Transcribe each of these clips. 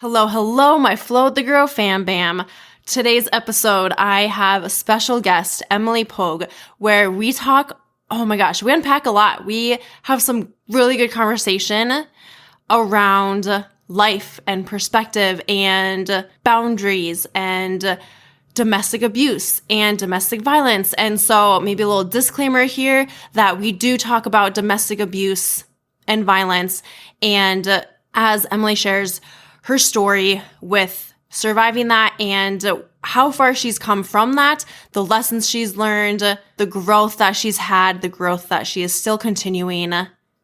Hello, hello, my Flow with the Girl fam bam. Today's episode, I have a special guest, Emily Pogue, where we talk, oh my gosh, we unpack a lot. We have some really good conversation around life and perspective and boundaries and domestic abuse and domestic violence. And so maybe a little disclaimer here that we do talk about domestic abuse and violence. And as Emily shares her story with surviving that and how far she's come from that, the lessons she's learned, the growth that she's had, the growth that she is still continuing.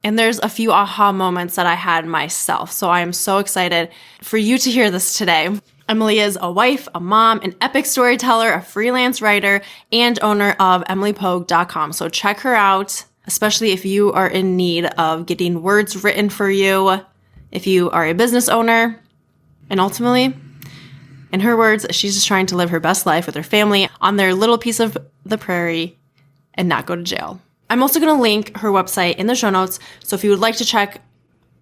And there's a few aha moments that I had myself. So I am so excited for you to hear this today. Emily is a wife, a mom, an epic storyteller, a freelance writer, and owner of emilypogue.com. So check her out, especially if you are in need of getting words written for you, if you are a business owner. And ultimately, in her words, she's just trying to live her best life with her family on their little piece of the prairie and not go to jail. I'm also going to link her website in the show notes. So if you would like to check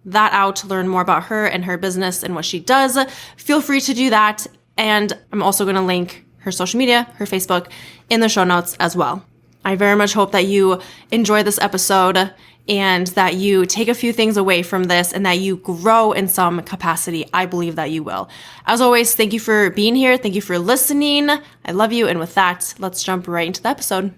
that out to learn more about her and her business and what she does, feel free to do that. And I'm also going to link her social media, her Facebook, in the show notes as well. I very much hope that you enjoy this episode and that you take a few things away from this and that you grow in some capacity. I believe that you will. As always, thank you for being here. Thank you for listening. I love you. And with that, let's jump right into the episode.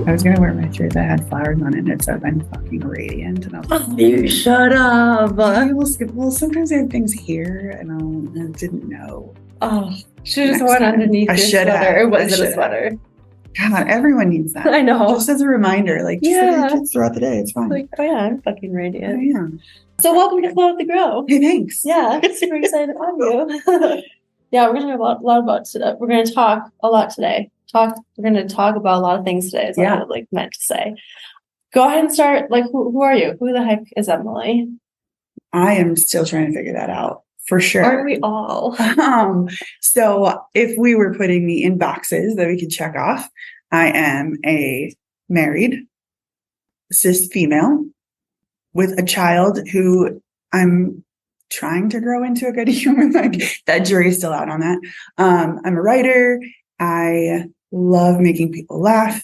I was gonna wear my shirt that had flowers on it, and it said "I'm fucking radiant," and I was like, You shut up. well, sometimes I have things here, and I didn't know. Oh, should have just Next worn time. underneath I your should have. sweater. Or was I it should a sweater? God, everyone needs that. I know. Just as a reminder, like, just Yeah. just throughout the day, it's fine. Like, oh yeah, I'm fucking I radiant. am. So welcome to Flow with the Girl. Hey, thanks. Yeah, super excited to have you. Yeah, we're gonna talk a lot about today. We're gonna talk a lot today. We're gonna talk about a lot of things today. Is what I meant to say. Go ahead and start. Like, who are you? Who the heck is Emily? I am still trying to figure that out for sure. Aren't we all? So if we were putting me in boxes that we could check off, I am a married cis female with a child who I'm trying to grow into a good human. Like, that jury's still out on that. I'm a writer. I love making people laugh.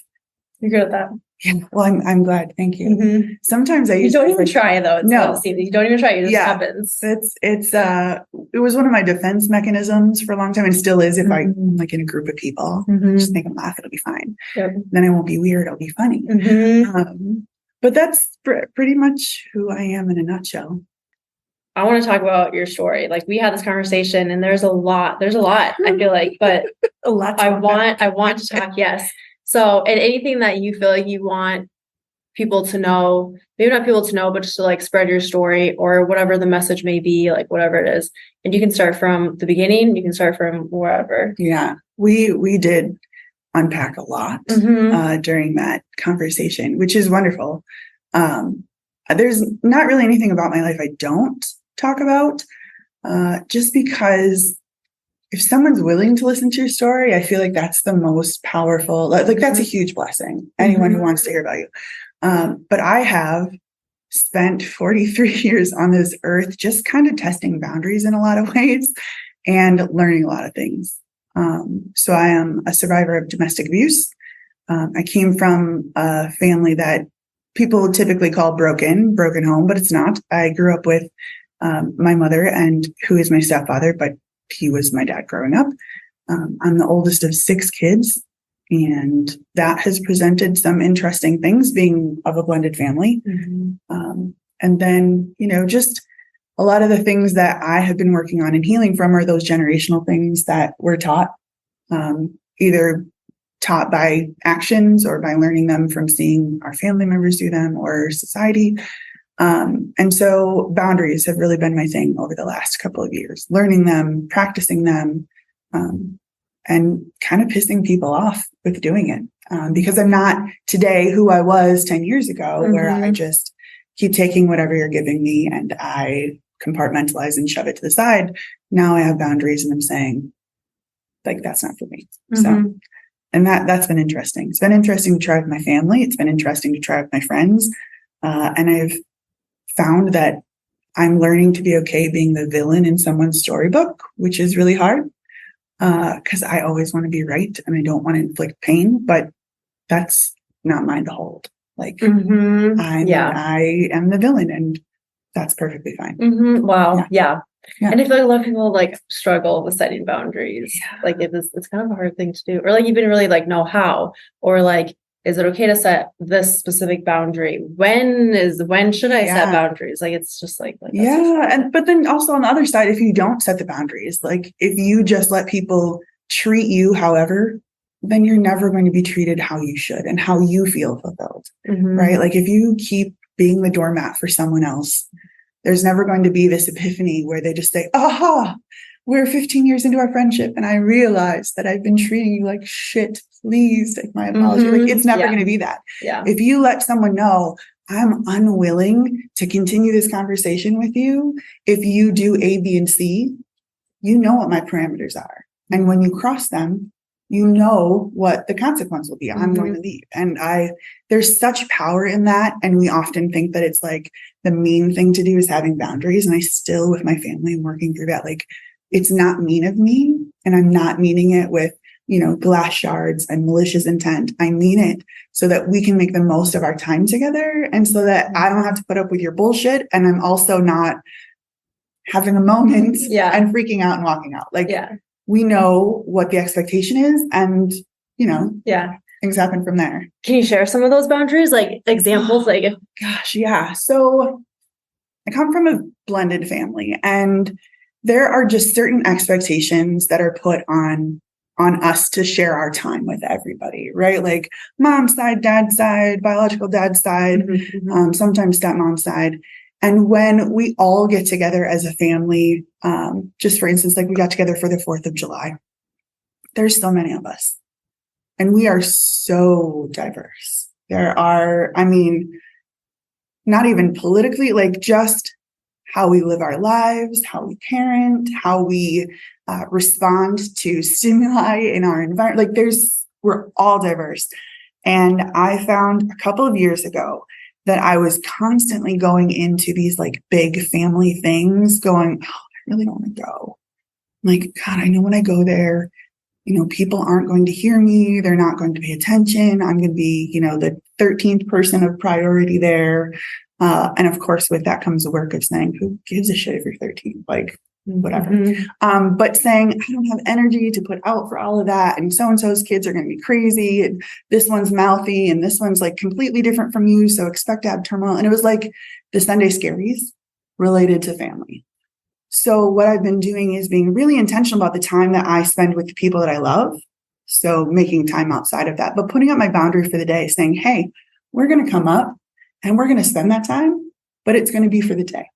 You're good at that. Yeah. Well, I'm glad. Thank you. Mm-hmm. Sometimes You don't even try though. No. You don't even try. It just happens. It was one of my defense mechanisms for a long time, and still is. If I'm like in a group of people, just make them laugh, it'll be fine. Yep. Then I won't be weird. I'll be funny. But that's pretty much who I am in a nutshell. I want to talk about your story. Like, we had this conversation, and there's a lot, I feel like, but A lot. I want to talk. Yes. So, and anything that you feel like you want people to know, maybe not people to know, but just to like spread your story or whatever the message may be, like whatever it is. And you can start from the beginning. You can start from wherever. Yeah. We did unpack a lot during that conversation, which is wonderful. There's not really anything about my life I don't talk about, just because if someone's willing to listen to your story, I feel like that's the most powerful, like that's a huge blessing. Anyone who wants to hear about you. But I have spent 43 years on this earth, just kind of testing boundaries in a lot of ways and learning a lot of things. So I am a survivor of domestic abuse. I came from a family that people typically call broken home, but it's not. I grew up with my mother, and who is my stepfather, but he was my dad growing up. I'm the oldest of 6 kids, and that has presented some interesting things being of a blended family. And then, just a lot of the things that I have been working on and healing from are those generational things that were taught, either taught by actions or by learning them from seeing our family members do them or society. And so boundaries have really been my thing over the last couple of years, learning them, practicing them, and kind of pissing people off with doing it. Because I'm not today who I was 10 years ago, where I just keep taking whatever you're giving me and I compartmentalize and shove it to the side. Now I have boundaries and I'm saying, like, that's not for me. So, and that's been interesting. It's been interesting to try with my family. It's been interesting to try with my friends. And I've found that I'm learning to be okay being the villain in someone's storybook, which is really hard. Because I always want to be right and I don't want to inflict pain, but that's not mine to hold. Like, I am the villain and that's perfectly fine. Wow. Yeah. And I feel like a lot of people like struggle with setting boundaries. Yeah. Like it's kind of a hard thing to do, or like even really like know how, or like, is it okay to set this specific boundary? When should I set boundaries? Like, it's just like but then also on the other side, if you don't set the boundaries, like if you just let people treat you however, then you're never going to be treated how you should and how you feel fulfilled, right? Like if you keep being the doormat for someone else, there's never going to be this epiphany where they just say, aha, we're 15 years into our friendship and I realized that I've been treating you like shit. Please take my apology. Like it's never going to be that. Yeah. If you let someone know, I'm unwilling to continue this conversation with you, if you do A, B, and C, you know what my parameters are. And when you cross them, you know what the consequence will be. I'm going to leave. And there's such power in that. And we often think that it's like the mean thing to do is having boundaries. And I still, with my family, am working through that. Like, it's not mean of me. And I'm not meaning it with, glass shards and malicious intent. I mean it so that we can make the most of our time together. And so that I don't have to put up with your bullshit. And I'm also not having a moment and freaking out and walking out. Like, we know what the expectation is and, things happen from there. Can you share some of those boundaries? Like examples? Yeah. So I come from a blended family and there are just certain expectations that are put on us to share our time with everybody, right? Like mom's side, dad's side, biological dad's side, sometimes stepmom's side. And when we all get together as a family, just for instance, like we got together for the 4th of July, there's so many of us and we are so diverse. There are, not even politically, like just how we live our lives, how we parent, how we respond to stimuli in our environment. Like we're all diverse. And I found a couple of years ago that I was constantly going into these like big family things going, I really don't want to go. I'm like, God, I know when I go there, people aren't going to hear me. They're not going to pay attention. I'm going to be, the 13th person of priority there. And of course, with that comes the work of saying, who gives a shit if you're 13? Like, whatever. But saying, I don't have energy to put out for all of that. And so-and-so's kids are going to be crazy. And this one's mouthy. And this one's like completely different from you. So expect to have turmoil. And it was like the Sunday scaries related to family. So what I've been doing is being really intentional about the time that I spend with the people that I love. So making time outside of that, but putting up my boundary for the day, saying, hey, we're going to come up and we're going to spend that time, but it's going to be for the day.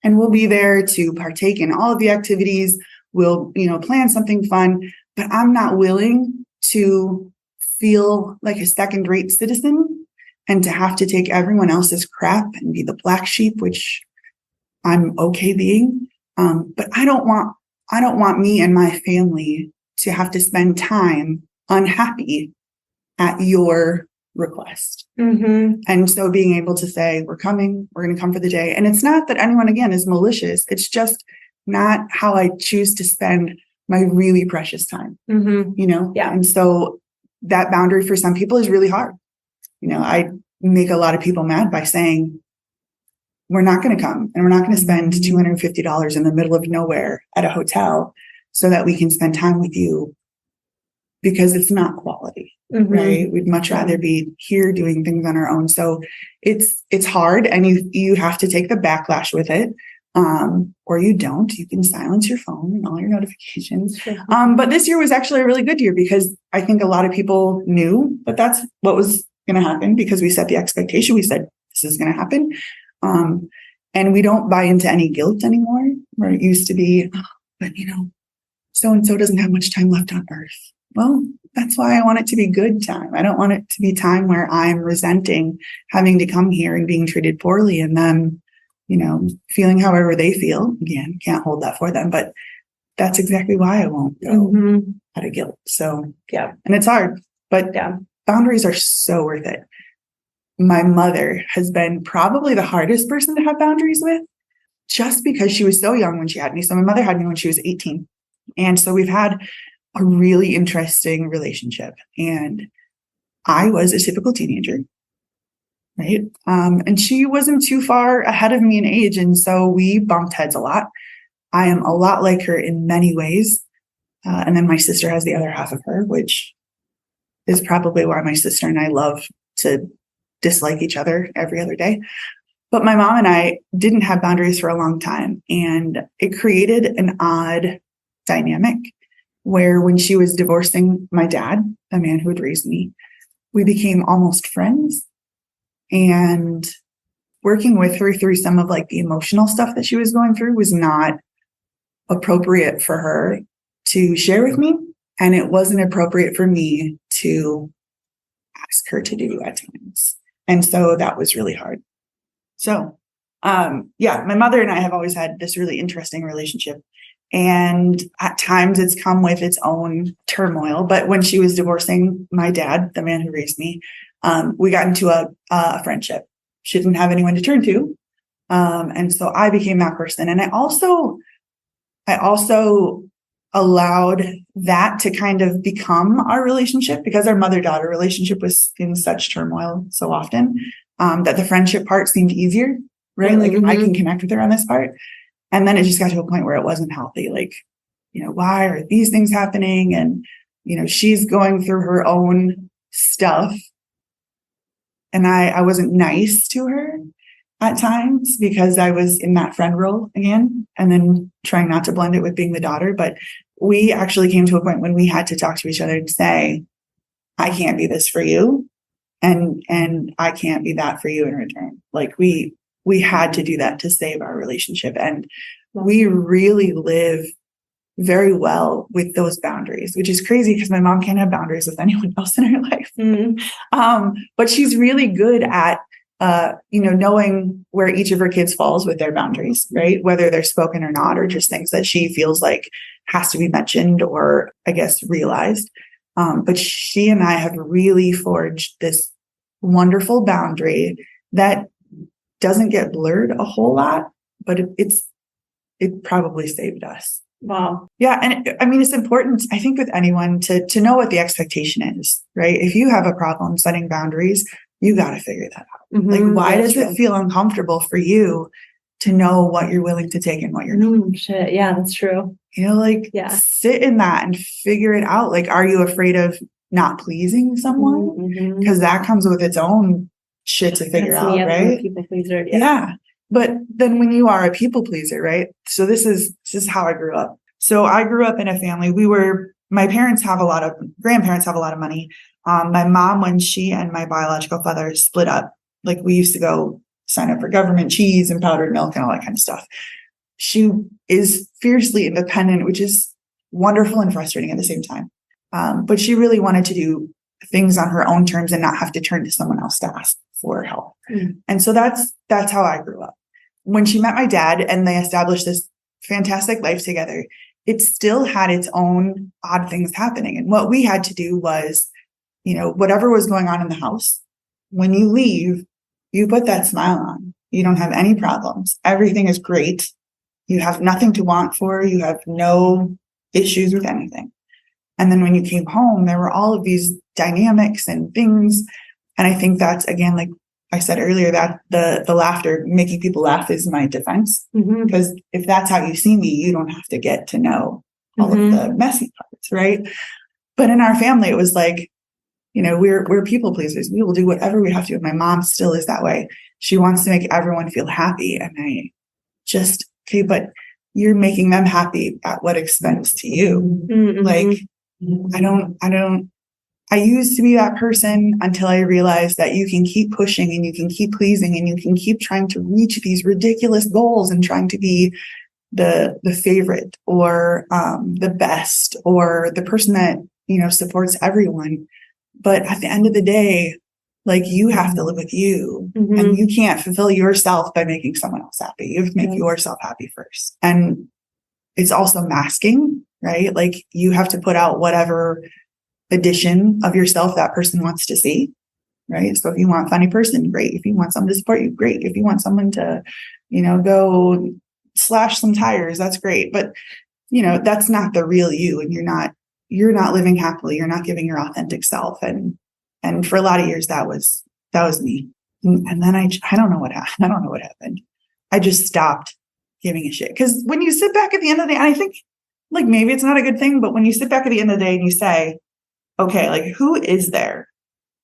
And we'll be there to partake in all of the activities. We'll, plan something fun, but I'm not willing to feel like a second-rate citizen and to have to take everyone else's crap and be the black sheep, which I'm okay being. But I don't want me and my family to have to spend time unhappy at your request. And so being able to say, we're going to come for the day. And it's not that anyone, again, is malicious. It's just not how I choose to spend my really precious time, Yeah. And so that boundary for some people is really hard. I make a lot of people mad by saying, we're not going to come and we're not going to spend $250 in the middle of nowhere at a hotel so that we can spend time with you, because it's not quality. Right. We'd much rather be here doing things on our own. So it's hard and you have to take the backlash with it. Or you don't. You can silence your phone and all your notifications. But this year was actually a really good year because I think a lot of people knew that that's what was going to happen because we set the expectation. We said, this is going to happen. And we don't buy into any guilt anymore, where it used to be, but so-and-so doesn't have much time left on earth. Well, that's why I want it to be good time. I don't want it to be time where I'm resenting having to come here and being treated poorly and them, feeling however they feel. Again, can't hold that for them, but that's exactly why I won't go out of guilt. So, Yeah. And it's hard, but boundaries are so worth it. My mother has been probably the hardest person to have boundaries with, just because she was so young when she had me. So my mother had me when she was 18. And so we've had a really interesting relationship. And I was a typical teenager, right? And she wasn't too far ahead of me in age. And so we bumped heads a lot. I am a lot like her in many ways. And then my sister has the other half of her, which is probably why my sister and I love to dislike each other every other day. But my mom and I didn't have boundaries for a long time. And it created an odd dynamic where when she was divorcing my dad, the man who had raised me, we became almost friends. And working with her through some of like the emotional stuff that she was going through was not appropriate for her to share with me. And it wasn't appropriate for me to ask her to do at times. And so that was really hard. So, my mother and I have always had this really interesting relationship. And at times it's come with its own turmoil. But when she was divorcing my dad, the man who raised me, we got into a friendship. She didn't have anyone to turn to. And so I became that person. And I also allowed that to kind of become our relationship, because our mother-daughter relationship was in such turmoil so often, that the friendship part seemed easier, right? Like I can connect with her on this part. And then it just got to a point where it wasn't healthy. Like, why are these things happening? And, she's going through her own stuff. And I wasn't nice to her at times because I was in that friend role again, and then trying not to blend it with being the daughter. But we actually came to a point when we had to talk to each other and say, I can't be this for you. And I can't be that for you in return. Like we had to do that to save our relationship. And we really live very well with those boundaries, which is crazy because my mom can't have boundaries with anyone else in her life. But she's really good at, knowing where each of her kids falls with their boundaries, right? Whether they're spoken or not, or just things that she feels like has to be mentioned or I guess realized. But she and I have really forged this wonderful boundary that doesn't get blurred a whole lot, but it probably saved us. Wow. Yeah. And it's important, I think, with anyone to know what the expectation is, right? If you have a problem setting boundaries, you got to figure that out. Like, why does it feel uncomfortable for you to know what you're willing to take and what you're not? Shit. Yeah, that's true. Sit in that and figure it out. Like, are you afraid of not pleasing someone? Because that comes with its own shit to figure out, right? People pleaser. Yeah. But then when you are a people pleaser, right? So this is how I grew up. So I grew up in a family. My grandparents have a lot of money. My mom, when she and my biological father split up, like we used to go sign up for government cheese and powdered milk and all that kind of stuff. She is fiercely independent, which is wonderful and frustrating at the same time. But she really wanted to do things on her own terms and not have to turn to someone else to ask for help. And so that's how I grew up. When she met my dad and they established this fantastic life together, it still had its own odd things happening. And what we had to do was, whatever was going on in the house, when you leave, you put that smile on. You don't have any problems. Everything is great. You have nothing to want for. You have no issues with anything. And then when you came home, there were all of these dynamics and things. And I think that's, again, like I said earlier, that the laughter, making people laugh is my defense. Because if that's how you see me, you don't have to get to know all of the messy parts, right? But in our family, it was like, we're people pleasers. We will do whatever we have to. And my mom still is that way. She wants to make everyone feel happy. And I just, okay, but you're making them happy at what expense to you? Like, I used to be that person until I realized that you can keep pushing and you can keep pleasing and you can keep trying to reach these ridiculous goals and trying to be the favorite or the best or the person that supports everyone. But at the end of the day, like, you have to live with you, and you can't fulfill yourself by making someone else happy. You have to make yourself happy first. And it's also masking, right? Like, you have to put out whatever edition of yourself that person wants to see, right? So if you want a funny person, great. If you want someone to support you, great. If you want someone to, go slash some tires, that's great. But, that's not the real you, and you're not living happily. You're not giving your authentic self. And for a lot of years, that was me. And then I don't know what happened. I don't know what happened. I just stopped giving a shit. Because when you sit back at the end of the day, and I think, like, maybe it's not a good thing, but when you sit back at the end of the day and you say, okay, like, who is there,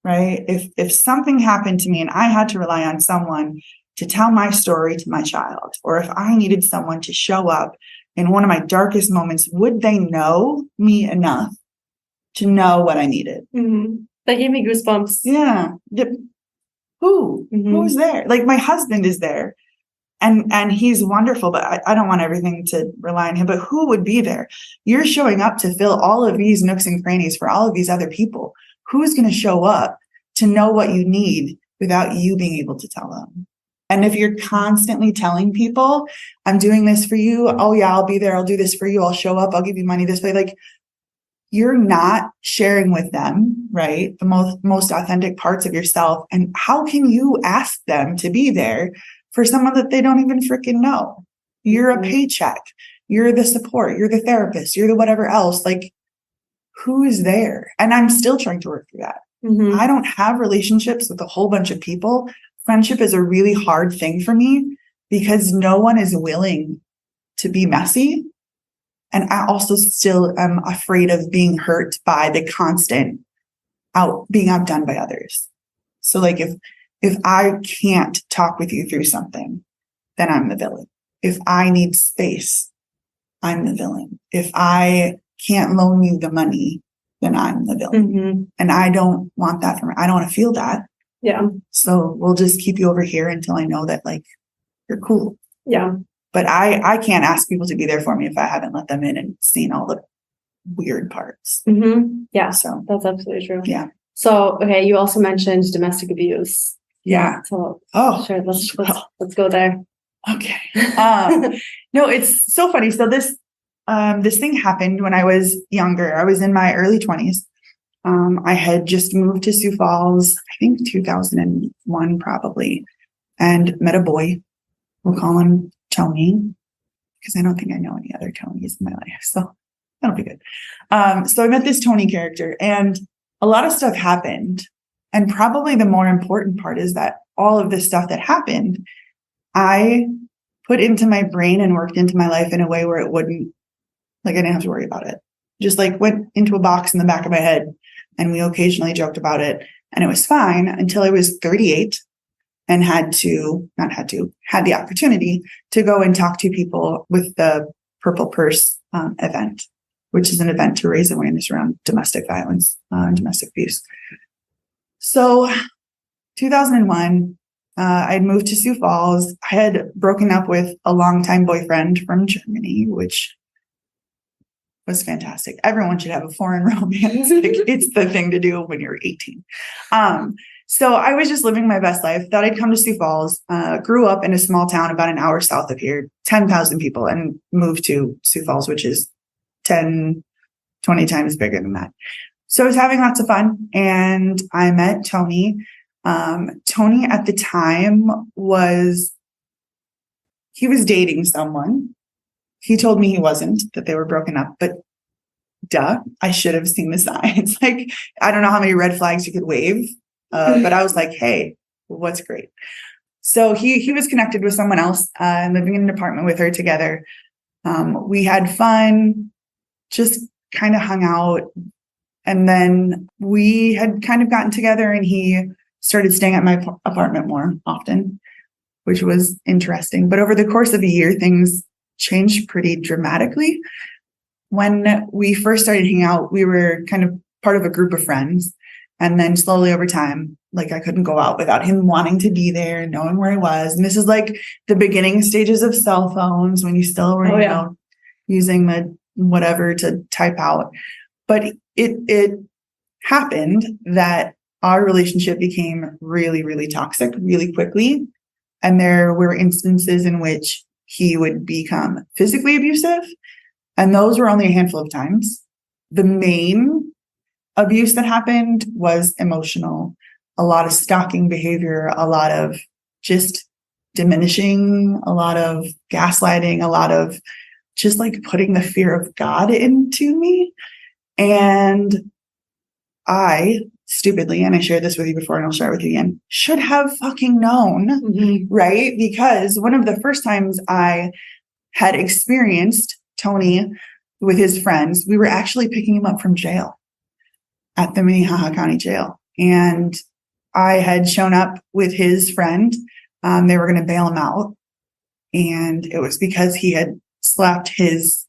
right? If something happened to me and I had to rely on someone to tell my story to my child, or if I needed someone to show up in one of my darkest moments, would they know me enough to know what I needed? That gave me goosebumps. Yeah. Who's there? Like, my husband is there, and he's wonderful, but I don't want everything to rely on him. But who would be there? You're showing up to fill all of these nooks and crannies for all of these other people. Who's going to show up to know what you need without you being able to tell them? And if you're constantly telling people, I'm doing this for you. Oh yeah, I'll be there. I'll do this for you. I'll show up. I'll give you money this way. Like, you're not sharing with them, right, the most authentic parts of yourself. And how can you ask them to be there for someone that they don't even freaking know? You're a paycheck. You're the support. You're the therapist. You're the whatever else. Like, who is there? And I'm still trying to work through that. I don't have relationships with a whole bunch of people. Friendship is a really hard thing for me because no one is willing to be messy. And I also still am afraid of being hurt by the constant being outdone by others. So, like, if I can't talk with you through something, then I'm the villain. If I need space, I'm the villain. If I can't loan you the money, then I'm the villain. And I don't want that from her. I don't want to feel that. Yeah. So we'll just keep you over here until I know that, like, you're cool. Yeah. But I can't ask people to be there for me if I haven't let them in and seen all the weird parts. Yeah. So that's absolutely true. Yeah. So, okay. You also mentioned domestic abuse. Yeah. So, sure. Let's go there. Okay. No, it's so funny. So this thing happened when I was younger. I was in my early 20s. I had just moved to Sioux Falls, I think 2001 probably, and met a boy. We'll call him Tony, because I don't think I know any other Tonys in my life. So that'll be good. So I met this Tony character, and a lot of stuff happened. And probably the more important part is that all of this stuff that happened, I put into my brain and worked into my life in a way where it wouldn't, like, I didn't have to worry about it. Just, like, went into a box in the back of my head, and we occasionally joked about it, and it was fine until I was 38 and had the opportunity to go and talk to people with the Purple Purse event, which is an event to raise awareness around domestic violence, domestic abuse. So 2001, I had moved to Sioux Falls. I had broken up with a longtime boyfriend from Germany, which was fantastic. Everyone should have a foreign romance. It's the thing to do when you're 18. So I was just living my best life. Thought I'd come to Sioux Falls. Grew up in a small town about an hour south of here, 10,000 people, and moved to Sioux Falls, which is 10, 20 times bigger than that. So I was having lots of fun, and I met Tony. Tony at the time he was dating someone. He told me he wasn't, that they were broken up, but duh, I should have seen the signs. Like, I don't know how many red flags you could wave, but I was like, hey, what's great? So he was connected with someone else, living in an apartment with her together. We had fun, just kind of hung out. And then we had kind of gotten together, and he started staying at my apartment more often, which was interesting. But over the course of a year, things changed pretty dramatically. When we first started hanging out, we were kind of part of a group of friends. And then slowly over time, like, I couldn't go out without him wanting to be there and knowing where I was. And this is like the beginning stages of cell phones, when you still were, using the whatever to type out. But it happened that our relationship became really, really toxic really quickly. And there were instances in which he would become physically abusive. And those were only a handful of times. The main abuse that happened was emotional, a lot of stalking behavior, a lot of just diminishing, a lot of gaslighting, a lot of just like putting the fear of God into me. And I stupidly, and I shared this with you before and I'll share it with you again, should have fucking known, right? Because one of the first times I had experienced Tony with his friends, we were actually picking him up from jail at the Minnehaha County Jail. And I had shown up with his friend. They were going to bail him out. And it was because he had slapped his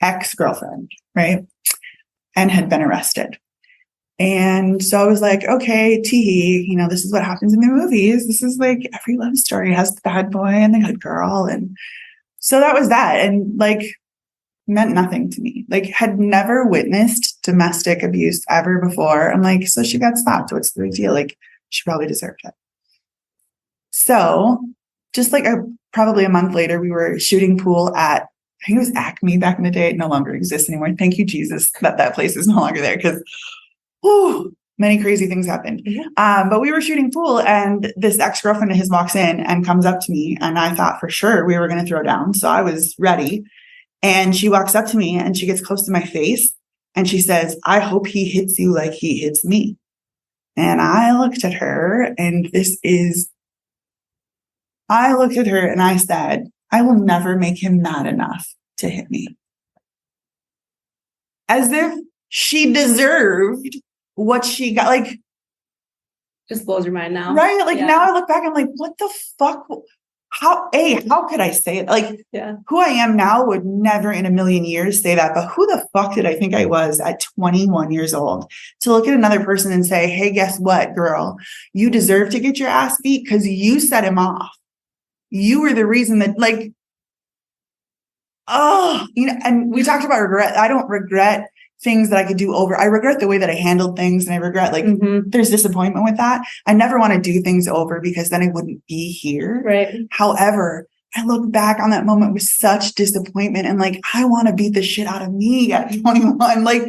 ex-girlfriend, right? And had been arrested. And so I was like, okay, teehee, you know, this is what happens in the movies. This is like every love story has the bad boy and the good girl. And so that was that. And like, meant nothing to me. Like, had never witnessed domestic abuse ever before. I'm like, so she got slapped. What's the big deal? Like, she probably deserved it. So just like probably a month later, we were shooting pool at, I think it was Acme back in the day. It no longer exists anymore. Thank you, Jesus, that place is no longer there because many crazy things happened. But we were shooting pool and this ex-girlfriend of his walks in and comes up to me. And I thought for sure we were going to throw down. So I was ready. And she walks up to me and she gets close to my face and she says, I hope he hits you like he hits me. And I looked at her and I looked at her and I said, I will never make him mad enough to hit me. As if she deserved what she got. Like, just blows your mind now. Right? Like, now I look back, I'm like, what the fuck? How could I say it? Like, who I am now would never in a million years say that. But who the fuck did I think I was at 21 years old to look at another person and say, hey, guess what, girl? You deserve to get your ass beat because you set him off. You were the reason that, like, and we talked about regret. I don't regret things that I could do over. I regret the way that I handled things. And I regret, like, there's disappointment with that. I never want to do things over because then I wouldn't be here. Right. However, I look back on that moment with such disappointment and like, I want to beat the shit out of me at 21. Like,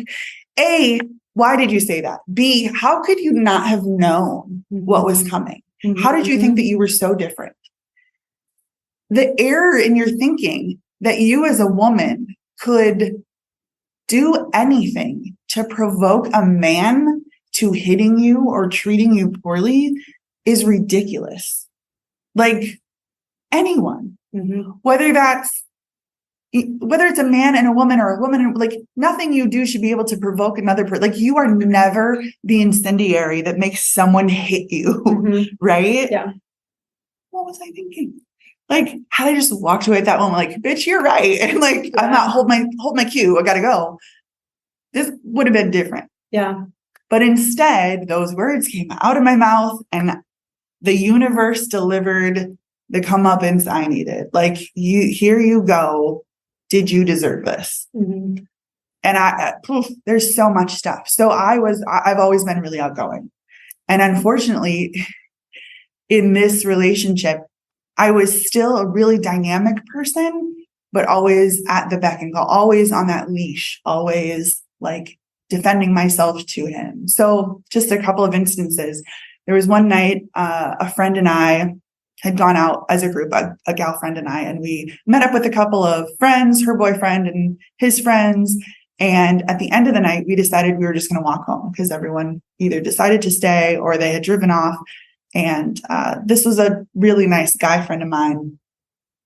A, why did you say that? B, how could you not have known what was coming? How did you think that you were so different? The error in your thinking that you as a woman could do anything to provoke a man to hitting you or treating you poorly is ridiculous. Like, anyone, whether it's a man and a woman or a woman, like, nothing you do should be able to provoke another person. Like, you are never the incendiary that makes someone hit you, right? Yeah. What was I thinking? Like, had I just walked away at that moment, like, bitch, you're right. And like, I'm not hold my cue. I gotta go. This would have been different. Yeah. But instead, those words came out of my mouth and the universe delivered the comeuppance I needed. Like, here you go. Did you deserve this? And there's so much stuff. So I've always been really outgoing. And unfortunately, in this relationship, I was still a really dynamic person, but always at the beck and call, always on that leash, always like defending myself to him. So just a couple of instances. There was one night, a friend and I had gone out as a group, a gal friend and I, and we met up with a couple of friends, her boyfriend and his friends. And at the end of the night, we decided we were just going to walk home because everyone either decided to stay or they had driven off. And this was a really nice guy friend of mine.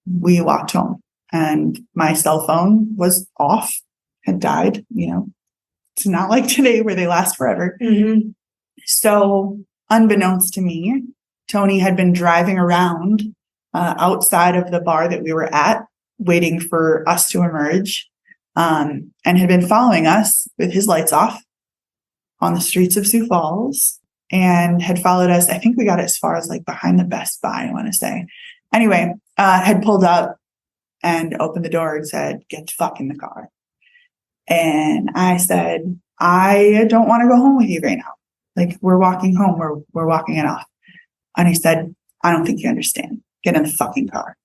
We walked home and my cell phone was off, had died. You know, it's not like today where they last forever. So unbeknownst to me, Tony had been driving around outside of the bar that we were at, waiting for us to emerge, and had been following us with his lights off on the streets of Sioux Falls. And had followed us. I think we got as far as like behind the Best Buy, I want to say. Anyway, had pulled up and opened the door and said, get the fuck in the car. And I said, I don't want to go home with you right now. Like, we're walking home. We're walking it off. And he said, I don't think you understand. Get in the fucking car.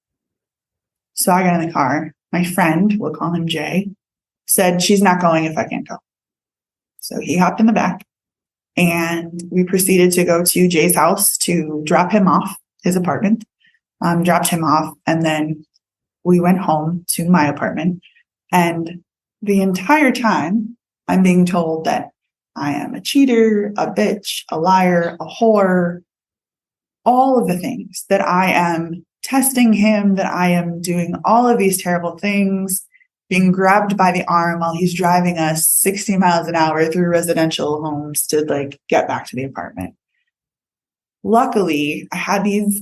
So I got in the car. My friend, we'll call him Jay, said, she's not going if I can't go. So he hopped in the back and we proceeded to go to Jay's house to drop him off, his apartment, dropped him off. And then we went home to my apartment. And the entire time I'm being told that I am a cheater, a bitch, a liar, a whore, all of the things, that I am testing him, that I am doing all of these terrible things, being grabbed by the arm while he's driving us 60 miles an hour through residential homes to like get back to the apartment. Luckily, I had these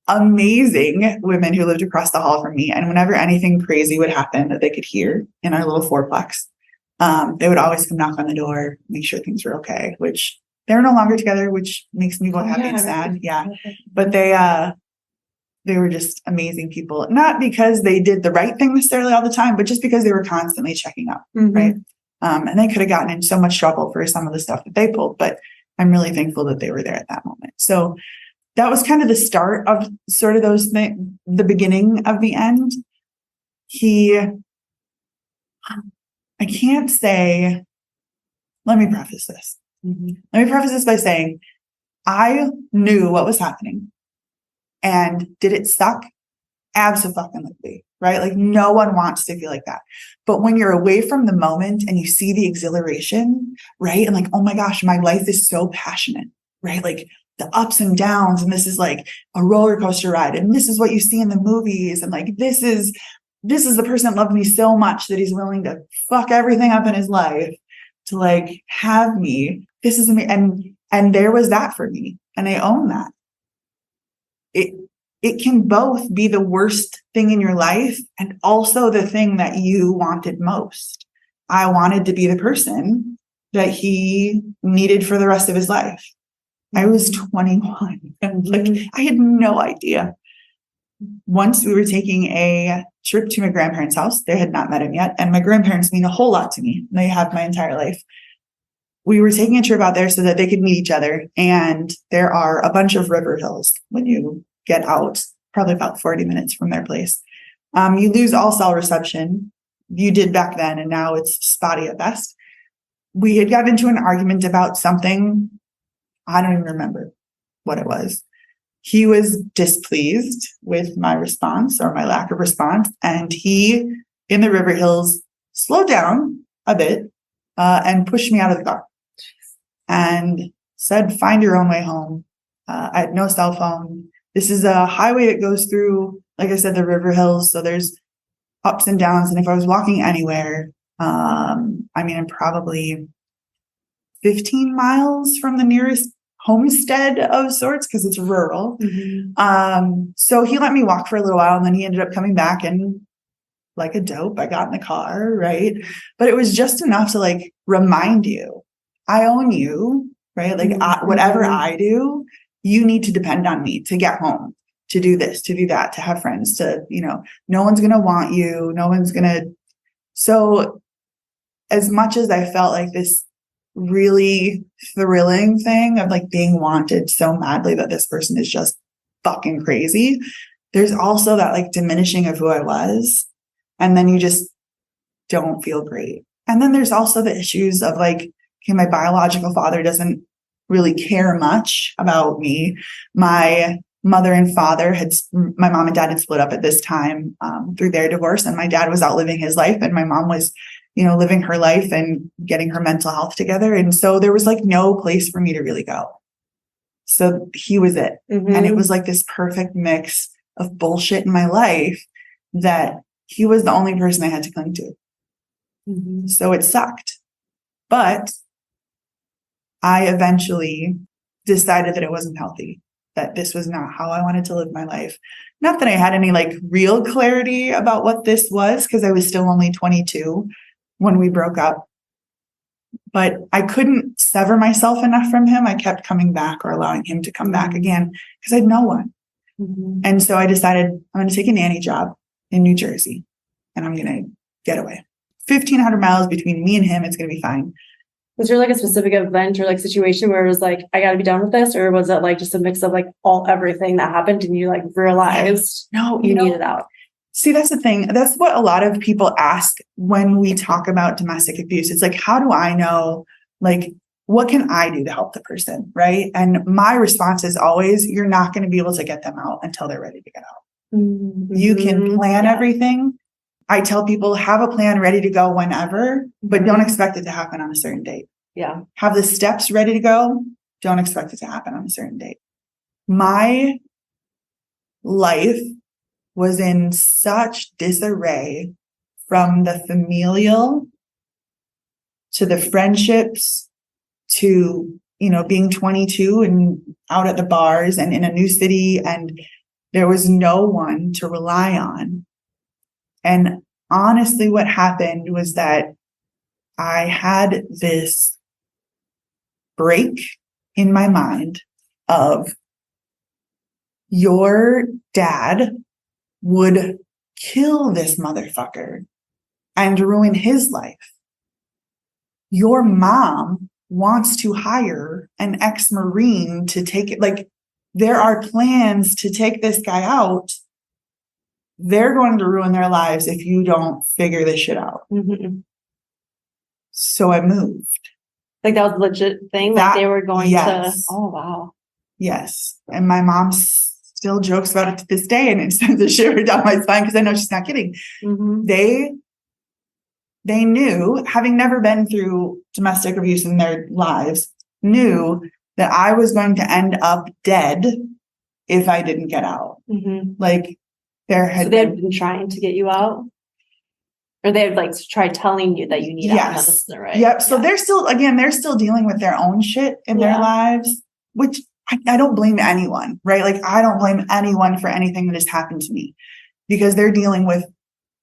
amazing women who lived across the hall from me. And whenever anything crazy would happen that they could hear in our little fourplex, they would always come knock on the door, make sure things were okay, which they're no longer together, which makes me both happy and sad. Yeah. But they were just amazing people, not because they did the right thing necessarily all the time, but just because they were constantly checking up. Right. And they could have gotten in so much trouble for some of the stuff that they pulled, but I'm really thankful that they were there at that moment. So that was kind of the start of sort of those things, the beginning of the end. I can't say, let me preface this. Let me preface this by saying I knew what was happening. And did it suck? Absolutely. Right? Like, no one wants to feel like that. But when you're away from the moment and you see the exhilaration, right? And like, oh my gosh, my life is so passionate, right? Like the ups and downs, and this is like a roller coaster ride. And this is what you see in the movies. And like, this is the person that loved me so much that he's willing to fuck everything up in his life to like have me. This is me. And there was that for me. And I own that. It can both be the worst thing in your life and also the thing that you wanted most. I wanted to be the person that he needed for the rest of his life. I was 21 and like, I had no idea. Once we were taking a trip to my grandparents' house, they had not met him yet. And my grandparents mean a whole lot to me. They have my entire life. We were taking a trip out there so that they could meet each other. And there are a bunch of river hills when you get out, probably about 40 minutes from their place. You lose all cell reception. You did back then, and now it's spotty at best. We had gotten into an argument about something. I don't even remember what it was. He was displeased with my response or my lack of response. And he, in the river hills, slowed down a bit and pushed me out of the car and said, find your own way home. I had no cell phone. This is a highway that goes through, like I said, the river hills. So there's ups and downs. And if I was walking anywhere, I'm probably 15 miles from the nearest homestead of sorts because it's rural. So he let me walk for a little while, and then he ended up coming back, and like a dope, I got in the car, right? But it was just enough to like remind you, I own you, right? Like whatever I do, you need to depend on me to get home, to do this, to do that, to have friends, to, no one's going to want you. No one's going to. So as much as I felt like this really thrilling thing of like being wanted so madly that this person is just fucking crazy, there's also that like diminishing of who I was. And then you just don't feel great. And then there's also the issues of like, okay, my biological father doesn't really care much about me. My mother and father my mom and dad had split up at this time through their divorce, and my dad was out living his life, and my mom was, living her life and getting her mental health together. And so there was like no place for me to really go. So he was it. And it was like this perfect mix of bullshit in my life that he was the only person I had to cling to. So it sucked. But I eventually decided that it wasn't healthy, that this was not how I wanted to live my life. Not that I had any like real clarity about what this was, because I was still only 22 when we broke up. But I couldn't sever myself enough from him. I kept coming back or allowing him to come back again because I had no one. And so I decided I'm going to take a nanny job in New Jersey and I'm going to get away. 1,500 miles between me and him. It's going to be fine. Was there like a specific event or like situation where it was like, I got to be done with this? Or was it like just a mix of like everything that happened and you like realized No, you needed out? See, that's the thing. That's what a lot of people ask when we talk about domestic abuse. It's like, how do I know, like, what can I do to help the person? Right. And my response is always, you're not going to be able to get them out until they're ready to get out. Mm-hmm. You can plan everything. I tell people, have a plan ready to go whenever, but don't expect it to happen on a certain date. Yeah. Have the steps ready to go. Don't expect it to happen on a certain date. My life was in such disarray, from the familial to the friendships to, being 22 and out at the bars and in a new city, and there was no one to rely on. And honestly, what happened was that I had this break in my mind of, your dad would kill this motherfucker and ruin his life. Your mom wants to hire an ex-Marine to take it. Like, there are plans to take this guy out. They're going to ruin their lives if you don't figure this shit out. Mm-hmm. So I moved. Like, that was a legit thing? Like, they were going to... Oh, wow. Yes. And my mom still jokes about it to this day, and it sends a shiver down my spine because I know she's not kidding. Mm-hmm. They knew, having never been through domestic abuse in their lives, knew that I was going to end up dead if I didn't get out. Mm-hmm. Like, so they had been trying to get you out? Or they had like tried telling you that you need out medicine, right? Yep. So they're still dealing with their own shit in their lives, which I don't blame anyone, right? Like, I don't blame anyone for anything that has happened to me, because they're dealing with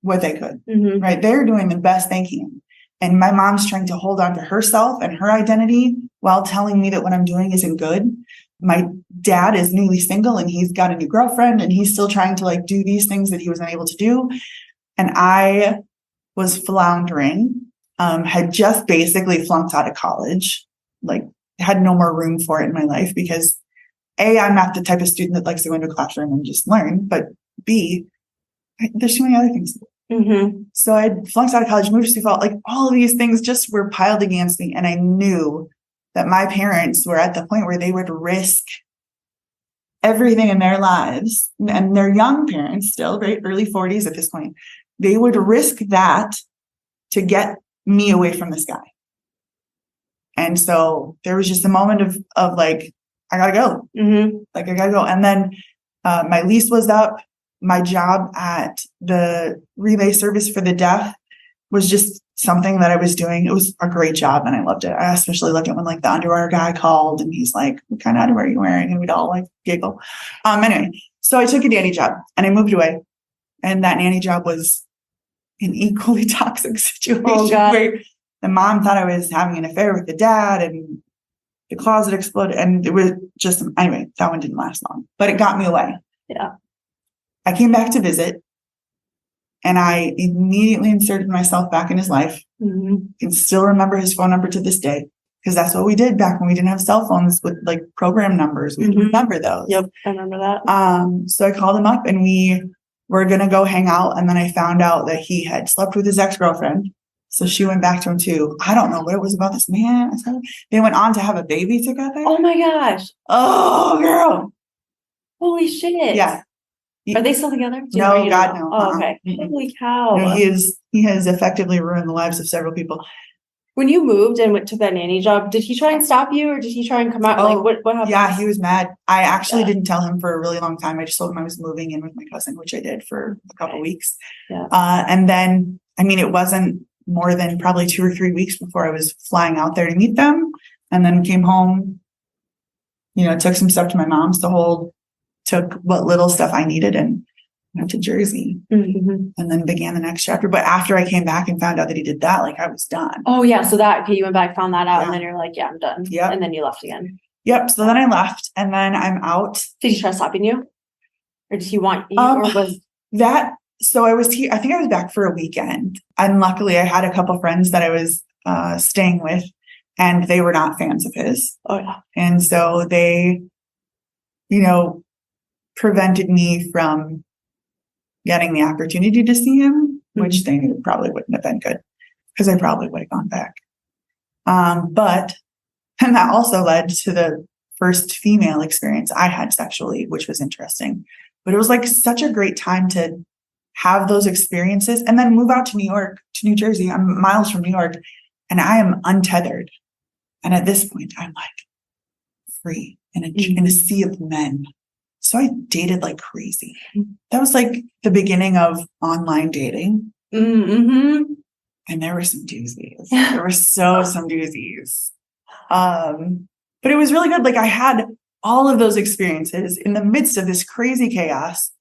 what they could, right? They're doing the best they can. And my mom's trying to hold on to herself and her identity while telling me that what I'm doing isn't good. My dad is newly single and he's got a new girlfriend and he's still trying to like do these things that he was unable to do. And I was floundering, had just basically flunked out of college, like had no more room for it in my life because A, I'm not the type of student that likes to go into a classroom and just learn, but B, there's too many other things. Mm-hmm. So I flunked out of college, moved to Sioux Falls, like all of these things just were piled against me. And I knew that my parents were at the point where they would risk everything in their lives, and they're young parents still, right? Early 40s at this point. They would risk that to get me away from this guy. And so there was just a moment of like, I gotta go. Mm-hmm. Like, I gotta go. And then my lease was up. My job at the relay service for the deaf was just something that I was doing. It was a great job and I loved it. I especially loved it when like the underwear guy called and he's like, what kind of underwear are you wearing? And we'd all like giggle. Anyway, so I took a nanny job and I moved away. And that nanny job was an equally toxic situation where the mom thought I was having an affair with the dad and the closet exploded. And it was just, anyway, that one didn't last long, but it got me away. Yeah. I came back to visit and I immediately inserted myself back in his life. Mm-hmm. I can still remember his phone number to this day because that's what we did back when we didn't have cell phones with like program numbers. We remember those. Yep, I remember that. So I called him up and we were going to go hang out. And then I found out that he had slept with his ex-girlfriend. So she went back to him too. I don't know what it was about this man. They went on to have a baby together. Oh my gosh. Oh, girl. Holy shit. Yeah. Are they still together? No, God, no. Oh, okay. Holy cow. No, he has effectively ruined the lives of several people. When you moved and took that nanny job, did he try and stop you or did he try and come out? Like what happened? Yeah, he was mad. I actually didn't tell him for a really long time. I just told him I was moving in with my cousin, which I did for a couple weeks. Yeah. And then, it wasn't more than probably 2 or 3 weeks before I was flying out there to meet them. And then came home, took some stuff to my mom's to hold, took what little stuff I needed and went to Jersey and then began the next chapter. But after I came back and found out that he did that, like I was done. Oh yeah. So you went back, found that out and then you're like, yeah, I'm done. Yep. And then you left again. Yep. So then I left and then I'm out. Did he try stopping you? Or did he want you or was that so I think I was back for a weekend. And luckily I had a couple friends that I was staying with, and they were not fans of his. Oh, yeah. And so they, prevented me from getting the opportunity to see him, which they knew probably wouldn't have been good because I probably would have gone back. And that also led to the first female experience I had sexually, which was interesting. But it was like such a great time to have those experiences and then move out to New Jersey. I'm miles from New York, and I am untethered. And at this point, I'm like free in a sea of men. So I dated like crazy. That was like the beginning of online dating. Mm-hmm. And there were some doozies. There were some doozies. But it was really good. Like I had all of those experiences in the midst of this crazy chaos,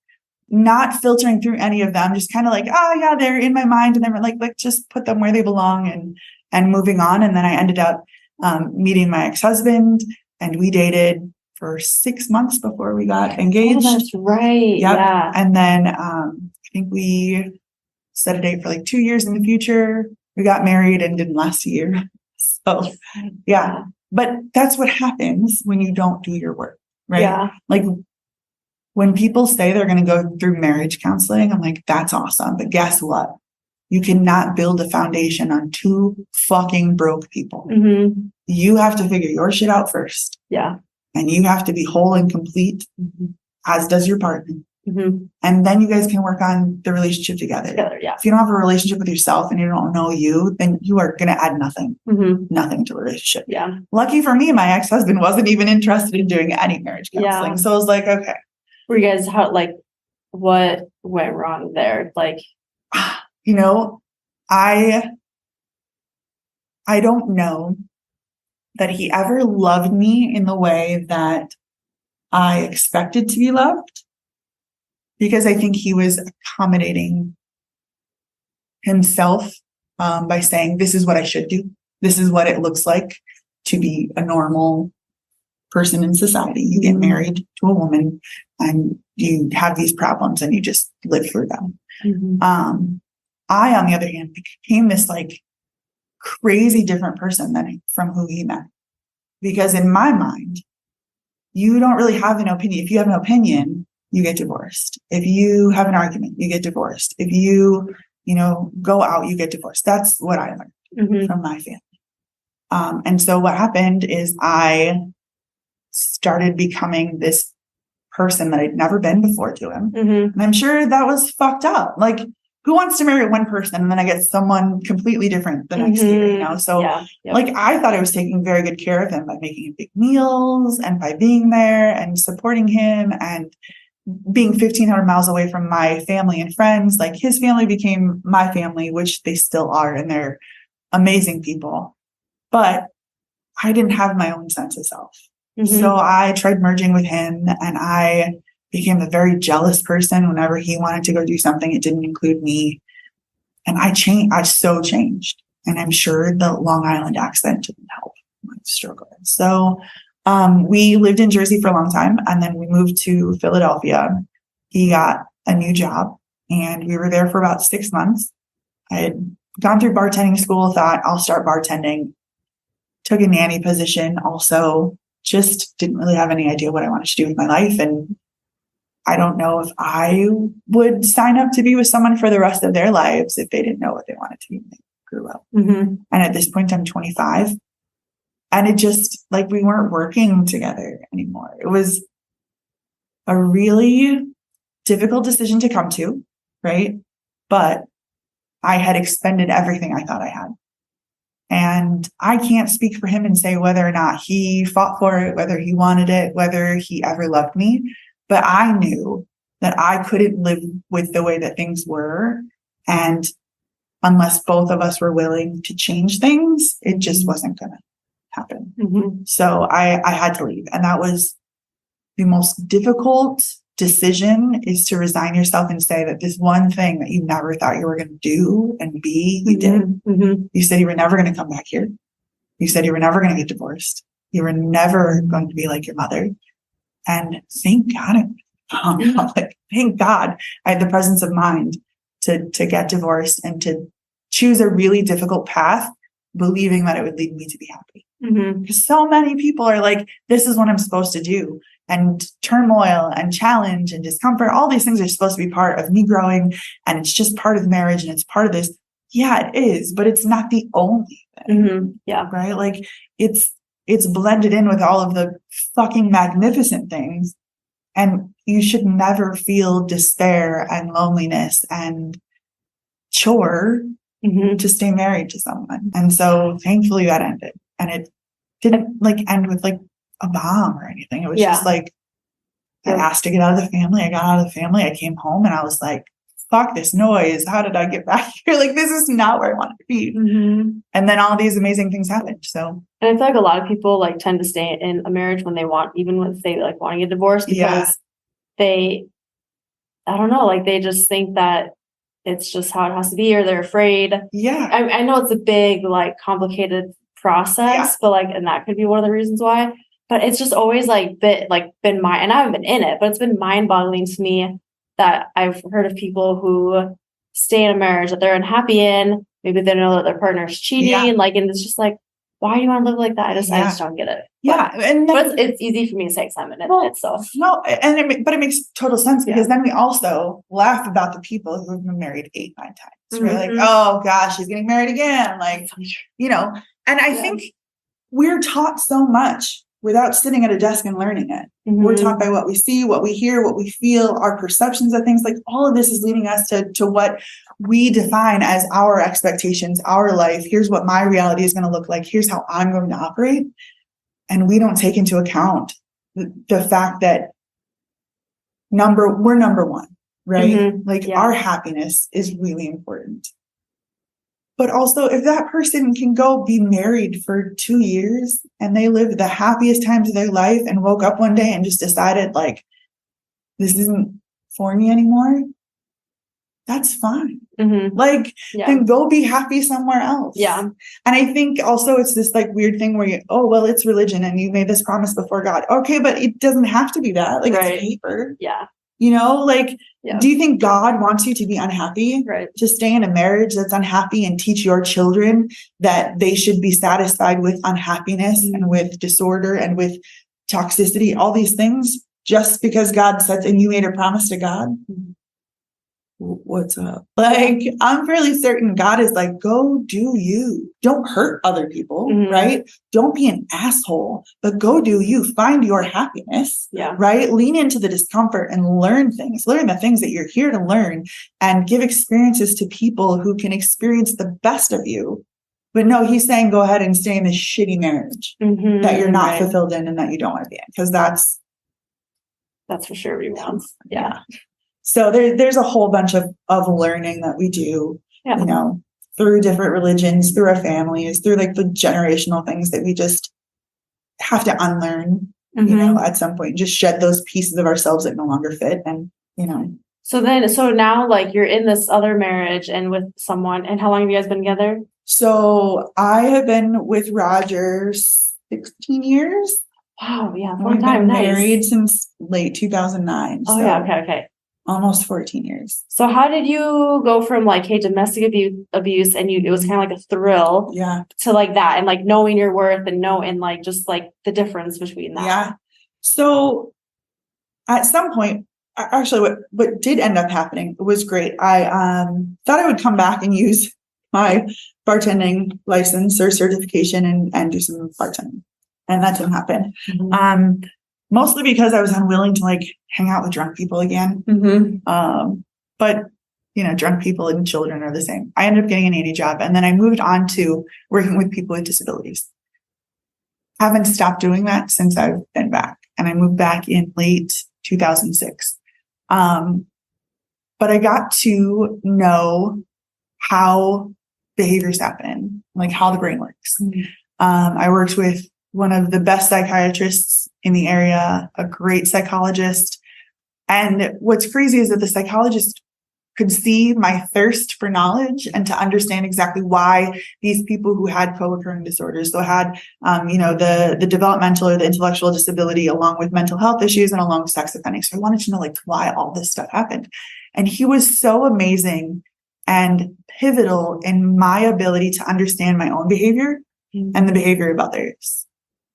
not filtering through any of them, just kind of like, oh yeah, they're in my mind. And then we're like, just put them where they belong and moving on. And then I ended up meeting my ex-husband, and we dated for 6 months before we got engaged. Oh, that's right. Yep. Yeah. And then I think we set a date for like 2 years in the future. We got married and didn't last a year. So yeah. But that's what happens when you don't do your work, right? Yeah. Like when people say they're going to go through marriage counseling, I'm like, that's awesome. But guess what? You cannot build a foundation on two fucking broke people. Mm-hmm. You have to figure your shit out first. Yeah. And you have to be whole and complete, as does your partner. Mm-hmm. And then you guys can work on the relationship together. Yeah. If you don't have a relationship with yourself and you don't know you, then you are going to add nothing to a relationship. Yeah. Lucky for me, my ex-husband wasn't even interested in doing any marriage counseling. Yeah. So I was like, okay. Were you guys, what went wrong there? I don't know that he ever loved me in the way that I expected to be loved, because I think he was accommodating himself by saying, this is what I should do. This is what it looks like to be a normal person in society. You get married to a woman and you have these problems and you just live through them. I, on the other hand, became this like crazy different person from who he met. Because in my mind, you don't really have an opinion. If you have an opinion, you get divorced. If you have an argument, you get divorced. If you, go out, you get divorced. That's what I learned from my family. And so what happened is I started becoming this person that I'd never been before to him. And I'm sure that was fucked up. Like, who wants to marry one person and then I get someone completely different the next year, So I thought I was taking very good care of him by making him big meals and by being there and supporting him and being 1,500 miles away from my family and friends. Like his family became my family, which they still are, and they're amazing people. But I didn't have my own sense of self. So I tried merging with him, and I became a very jealous person. Whenever he wanted to go do something, it didn't include me. And I so changed. And I'm sure the Long Island accent didn't help my struggle. So we lived in Jersey for a long time, and then we moved to Philadelphia. He got a new job, and we were there for about 6 months. I had gone through bartending school, thought I'll start bartending, took a nanny position also, just didn't really have any idea what I wanted to do with my life. And I don't know if I would sign up to be with someone for the rest of their lives if they didn't know what they wanted to be when they grew up. And at this point, I'm 25. And it just, we weren't working together anymore. It was a really difficult decision to come to, right? But I had expended everything I thought I had. And I can't speak for him and say whether or not he fought for it, whether he wanted it, whether he ever loved me. But I knew that I couldn't live with the way that things were. And unless both of us were willing to change things, it just wasn't going to happen. So I had to leave. And that was the most difficult decision, is to resign yourself and say that this one thing that you never thought you were going to do and be, you did. You said you were never going to come back here. You said you were never going to get divorced. You were never going to be like your mother. And thank God I Like, thank God I had the presence of mind to get divorced and to choose a really difficult path, believing that it would lead me to be happy. Because so many people are like, this is what I'm supposed to do. And turmoil and challenge and discomfort, all these things are supposed to be part of me growing. And it's just part of marriage and it's part of this. Yeah, it is, but it's not the only thing. Yeah. Right? Like it's blended in with all of the fucking magnificent things. And you should never feel despair and loneliness and chore to stay married to someone. And so thankfully that ended. And it didn't like end with like a bomb or anything. It was just like, I asked to get out of the family. I got out of the family. I came home and I was like, fuck this noise. How did I get back here? Like, this is not where I wanted to be. And then all these amazing things happened. So, and I feel like a lot of people like tend to stay in a marriage when they want, even if they like want to get divorced, because they, I don't know, like they just think that it's just how it has to be, or they're afraid. Yeah. I know it's a big, like complicated process, but like, and that could be one of the reasons why, but it's just always like been my, and I haven't been in it, but it's been mind boggling to me that I've heard of people who stay in a marriage that they're unhappy in. Maybe they know that their partner's cheating, and like, and it's just like, why do you want to live like that? I just don't get it. But it's easy for me to say because I'm in it. So no, but it makes total sense because then we also laugh about the people who have been married 8-9 times. We're like, oh gosh, she's getting married again. Like, you know, and I think we're taught so much without sitting at a desk and learning it. We're taught by what we see, what we hear, what we feel, our perceptions of things. Like all of this is leading us to what we define as our expectations, our life. Here's what my reality is going to look like. Here's how I'm going to operate. And we don't take into account the fact that we're number one, right? Like our happiness is really important. But also, if that person can go be married for 2 years and they lived the happiest times of their life and woke up one day and just decided, like, this isn't for me anymore, that's fine. Like, then go be happy somewhere else. And I think also it's this like weird thing where it's religion and you made this promise before God. Okay, but it doesn't have to be that. Like, it's paper. You know, like, do you think God wants you to be unhappy? To stay in a marriage that's unhappy and teach your children that they should be satisfied with unhappiness and with disorder and with toxicity, all these things, just because God said, and you made a promise to God? What's up? Like, I'm fairly certain God is like, go do you. Don't hurt other people, right? Don't be an asshole, but go do you. Find your happiness, right? Lean into the discomfort and learn things. Learn the things that you're here to learn and give experiences to people who can experience the best of you. But no, he's saying, go ahead and stay in this shitty marriage that you're not fulfilled in and that you don't want to be in. Because that's for sure what he wants. So there's a whole bunch of learning that we do, you know, through different religions, through our families, through like the generational things that we just have to unlearn, you know, at some point, just shed those pieces of ourselves that no longer fit. And, you know. So now like you're in this other marriage and with someone, and how long have you guys been together? So I have been with Roger 16 years. Wow. Yeah. We've been married since late 2009. Oh, so okay. Almost 14 years. So how did you go from like, hey, domestic abuse and it was kind of like a thrill to like that and like knowing your worth and knowing like just like the difference between that? So at some point, actually what did end up happening was great. I thought I would come back and use my bartending license or certification and do some bartending. And that didn't happen. Mostly because I was unwilling to like hang out with drunk people again. But, you know, drunk people and children are the same. I ended up getting a nanny job and then I moved on to working with people with disabilities. Haven't stopped doing that since I've been back. And I moved back in late 2006. But I got to know how behaviors happen, like how the brain works. I worked with one of the best psychiatrists in the area, a great psychologist. And what's crazy is that the psychologist could see my thirst for knowledge and to understand exactly why these people who had co-occurring disorders, so had, the developmental or the intellectual disability along with mental health issues and along with sex offending. So I wanted to know like why all this stuff happened. And he was so amazing and pivotal in my ability to understand my own behavior and the behavior of others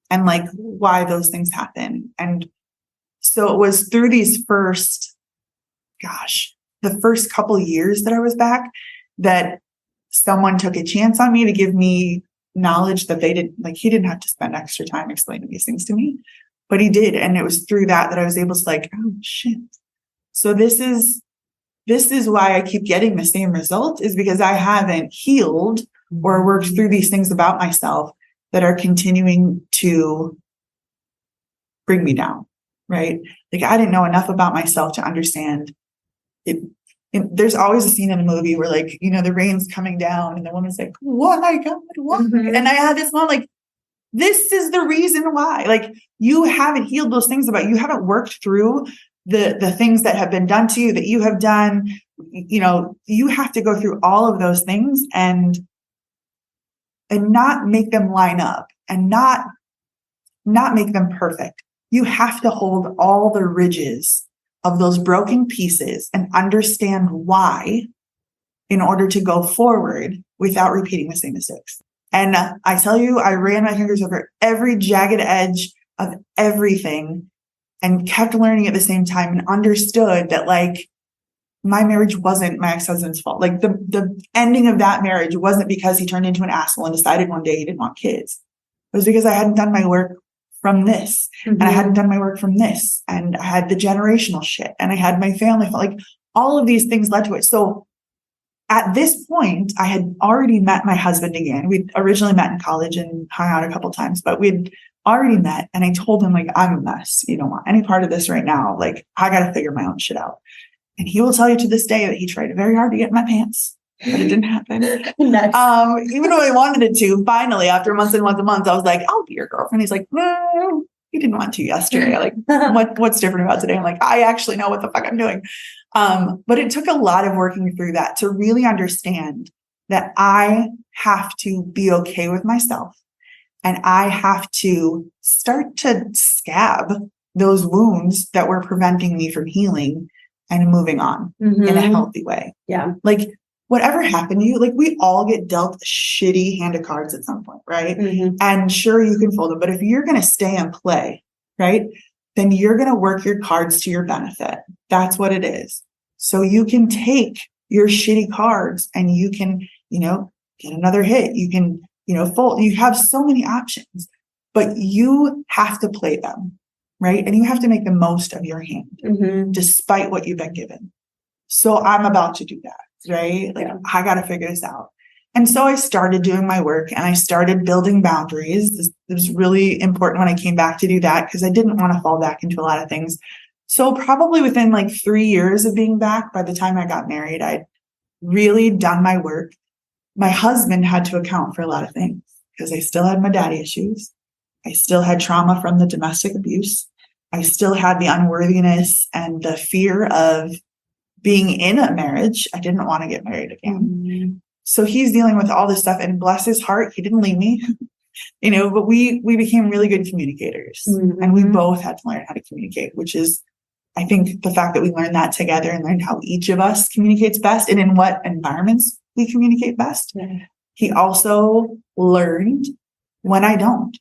and like why those things happen. And so it was through these the first couple years that I was back that someone took a chance on me to give me knowledge that he didn't have to spend extra time explaining these things to me, but he did. And it was through that I was able to like, oh shit. So this is why I keep getting the same result, is because I haven't healed or worked through these things about myself that are continuing to bring me down, right? Like I didn't know enough about myself to understand it. There's always a scene in a movie where like, the rain's coming down and the woman's like, why God, why? And I had this moment like, this is the reason why. Like you haven't healed those things about you. Haven't worked through the things that have been done to you, that you have done. You have to go through all of those things and not make them line up and not make them perfect. You have to hold all the ridges of those broken pieces and understand why in order to go forward without repeating the same mistakes. And I tell you, I ran my fingers over every jagged edge of everything and kept learning at the same time and understood that like my marriage wasn't my ex-husband's fault. Like the ending of that marriage wasn't because he turned into an asshole and decided one day he didn't want kids. It was because I hadn't done my work from this and I hadn't done my work from this. And I had the generational shit and I had my family, like all of these things led to it. So at this point, I had already met my husband again. We'd originally met in college and hung out a couple times, but we'd already met. And I told him like, I'm a mess. You don't want any part of this right now. Like I got to figure my own shit out. And he will tell you to this day that he tried very hard to get in my pants, but it didn't happen. Even though he wanted it to, finally, after months and months and months, I was like, I'll be your girlfriend. He's like, no, you didn't want to yesterday. Like, what's different about today? I'm like, I actually know what the fuck I'm doing. But it took a lot of working through that to really understand that I have to be okay with myself. And I have to start to scab those wounds that were preventing me from healing and moving on in a healthy way. Yeah. Like whatever happened to you, like we all get dealt a shitty hand of cards at some point, right? And sure, you can fold them, but if you're going to stay and play, right, then you're going to work your cards to your benefit. That's what it is. So you can take your shitty cards and you can, get another hit. You can, fold. You have so many options, but you have to play them. Right. And you have to make the most of your hand despite what you've been given. So I'm about to do that. Right. Like I got to figure this out. And so I started doing my work and I started building boundaries. This was really important when I came back to do that because I didn't want to fall back into a lot of things. So probably within like 3 years of being back, by the time I got married, I'd really done my work. My husband had to account for a lot of things because I still had my daddy issues. I still had trauma from the domestic abuse. I still had the unworthiness and the fear of being in a marriage. I didn't want to get married again. So he's dealing with all this stuff and bless his heart, he didn't leave me, but we became really good communicators and we both had to learn how to communicate, which is, I think the fact that we learned that together and learned how each of us communicates best and in what environments we communicate best. He also learned when I don't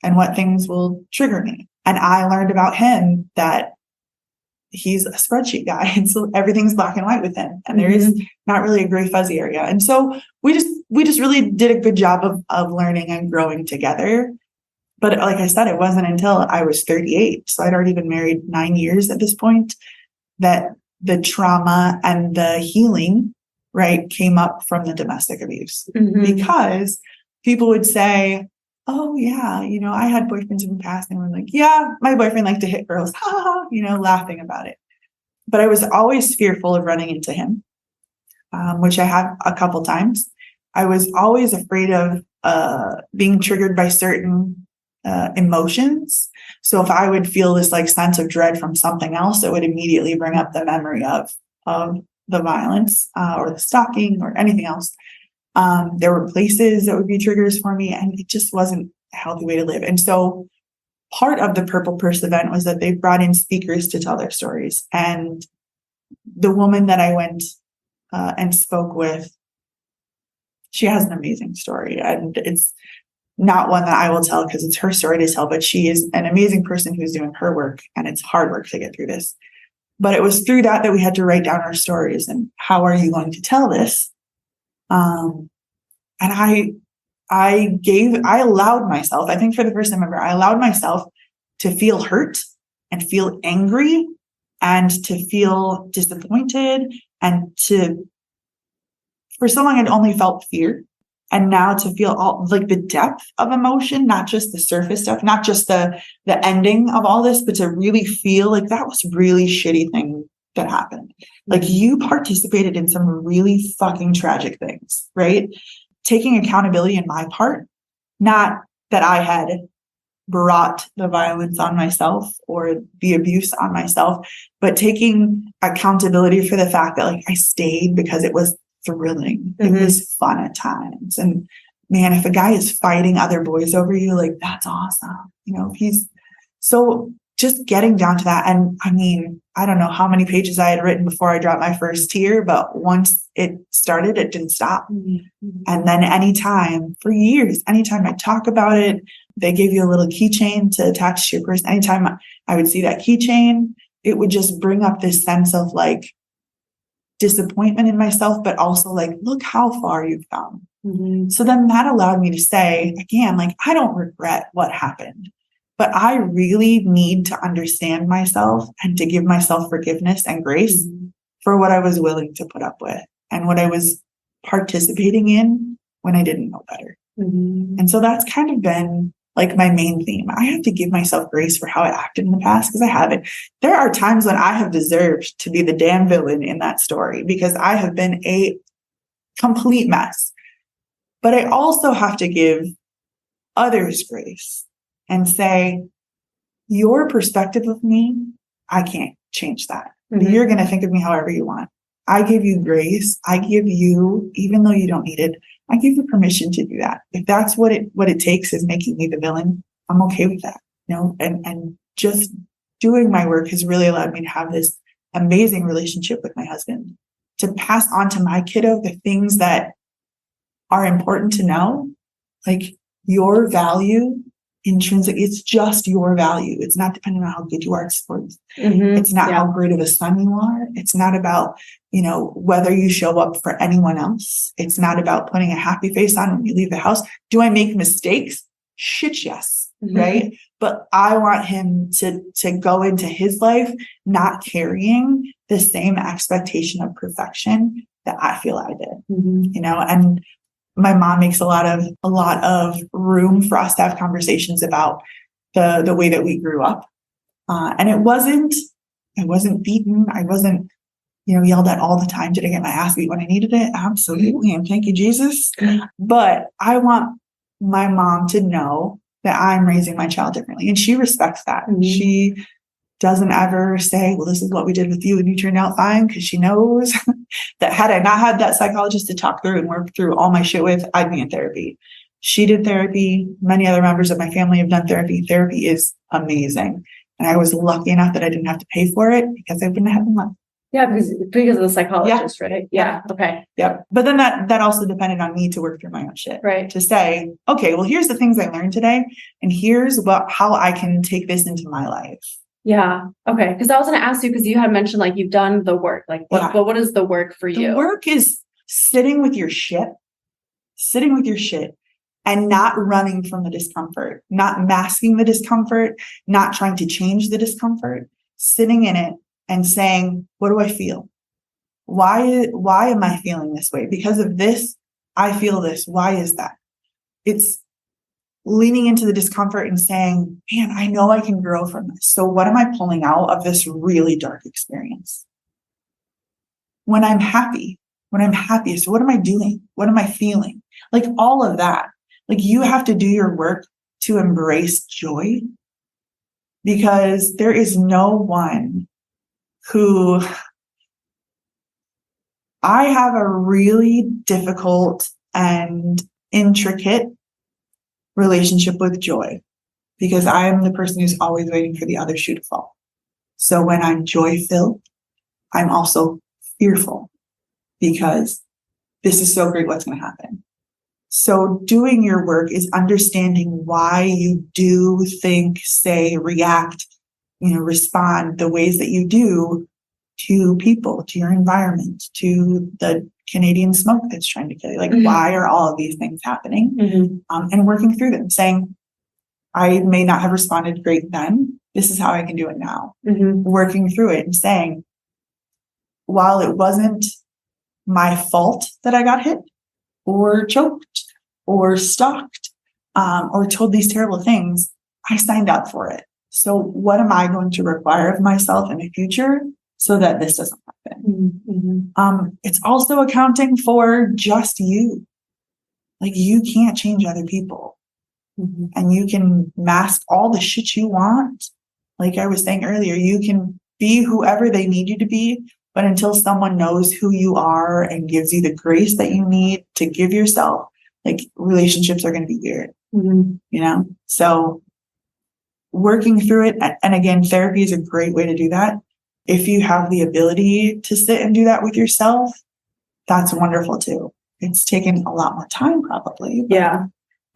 and what things will trigger me. And I learned about him that he's a spreadsheet guy. And so everything's black and white with him. And there is not really a gray fuzzy area. And so we just really did a good job of learning and growing together. But like I said, it wasn't until I was 38. So I'd already been married 9 years at this point that the trauma and the healing, right, came up from the domestic abuse because people would say, oh yeah, I had boyfriends in the past and we're like, yeah, my boyfriend liked to hit girls, laughing about it. But I was always fearful of running into him, which I have a couple times. I was always afraid of being triggered by certain emotions. So if I would feel this like sense of dread from something else, it would immediately bring up the memory of the violence or the stalking or anything else. There were places that would be triggers for me, and it just wasn't a healthy way to live. And so part of the Purple Purse event was that they brought in speakers to tell their stories. And the woman that I went and spoke with, she has an amazing story. And it's not one that I will tell because it's her story to tell, but she is an amazing person who's doing her work, and it's hard work to get through this. But it was through that we had to write down our stories and how are you going to tell this? And I allowed myself, I think for the first time ever, I allowed myself to feel hurt and feel angry and to feel disappointed and for so long I'd only felt fear. And now to feel all like the depth of emotion, not just the surface stuff, not just the ending of all this, but to really feel like that was really shitty thing that happened. Like you participated in some really fucking tragic things, right? Taking accountability in my part, not that I had brought the violence on myself or the abuse on myself, but taking accountability for the fact that like I stayed because it was thrilling. It was fun at times. And man, if a guy is fighting other boys over you, like that's awesome. If he's so just getting down to that. And I mean, I don't know how many pages I had written before I dropped my first tear, but once it started, it didn't stop. And then anytime for years, anytime I talk about it, they gave you a little keychain to attach to your purse. Anytime I would see that keychain, it would just bring up this sense of like disappointment in myself, but also like, look how far you've come. So then that allowed me to say, again, like, I don't regret what happened, but I really need to understand myself and to give myself forgiveness and grace for what I was willing to put up with and what I was participating in when I didn't know better. And so that's kind of been like my main theme. I have to give myself grace for how I acted in the past because I haven't. There are times when I have deserved to be the damn villain in that story because I have been a complete mess. But I also have to give others grace and say, your perspective of me, I can't change that. You're going to think of me however you want. I give you grace. I give you, even though you don't need it, I give you permission to do that. If that's what it takes is making me the villain, I'm okay with that. And just doing my work has really allowed me to have this amazing relationship with my husband, to pass on to my kiddo the things that are important to know, like your value, intrinsic, it's just your value. It's not dependent on how good you are at sports. It's not how great of a son you are. It's not about, whether you show up for anyone else. It's not about putting a happy face on when you leave the house. Do I make mistakes? Shit, yes. Right. But I want him to go into his life not carrying the same expectation of perfection that I feel I did, and my mom makes a lot of room for us to have conversations about the way that we grew up. And I wasn't beaten. I wasn't, yelled at all the time. Did I get my ass beat when I needed it? Absolutely. And thank you, Jesus. But I want my mom to know that I'm raising my child differently. And she respects that. She doesn't ever say, well, this is what we did with you and you turned out fine, because she knows that had I not had that psychologist to talk through and work through all my shit with, I'd be in therapy. She did therapy. Many other members of my family have done therapy. Therapy is amazing. And I was lucky enough that I didn't have to pay for it because I wouldn't have them left. Yeah, because of the psychologist, right? Yeah. Okay. Yep. But then that also depended on me to work through my own shit. Right. To say, okay, well, here's the things I learned today. And here's how I can take this into my life. Yeah. Okay. Because I was going to ask you, because you had mentioned like you've done the work. Like, what is the work for you? The work is sitting with your shit and not running from the discomfort, not masking the discomfort, not trying to change the discomfort, sitting in it and saying, what do I feel? Why am I feeling this way? Because of this, I feel this. Why is that? It's leaning into the discomfort and saying, man, I know I can grow from this. So what am I pulling out of this really dark experience? When I'm happiest, what am I doing? What am I feeling? Like all of that. Like you have to do your work to embrace joy, because there is no one who I have a really difficult and intricate relationship with joy because I am the person who's always waiting for the other shoe to fall. So when I'm joy filled, I'm also fearful because this is so great. What's going to happen? So doing your work is understanding why you do, think, say, react, respond the ways that you do to people, to your environment, to the Canadian smoke that's trying to kill you. Like, why are all of these things happening? And working through them, saying, I may not have responded great then. This is how I can do it now. Working through it and saying, while it wasn't my fault that I got hit or choked or stalked or told these terrible things, I signed up for it. So what am I going to require of myself in the future so that this doesn't happen? It's also accounting for just you. Like, you can't change other people. And you can mask all the shit you want. Like I was saying earlier, you can be whoever they need you to be, but until someone knows who you are and gives you the grace that you need to give yourself, like, relationships are going to be weird, So working through it. And again, therapy is a great way to do that. If you have the ability to sit and do that with yourself, that's wonderful too. It's taken a lot more time probably. Yeah.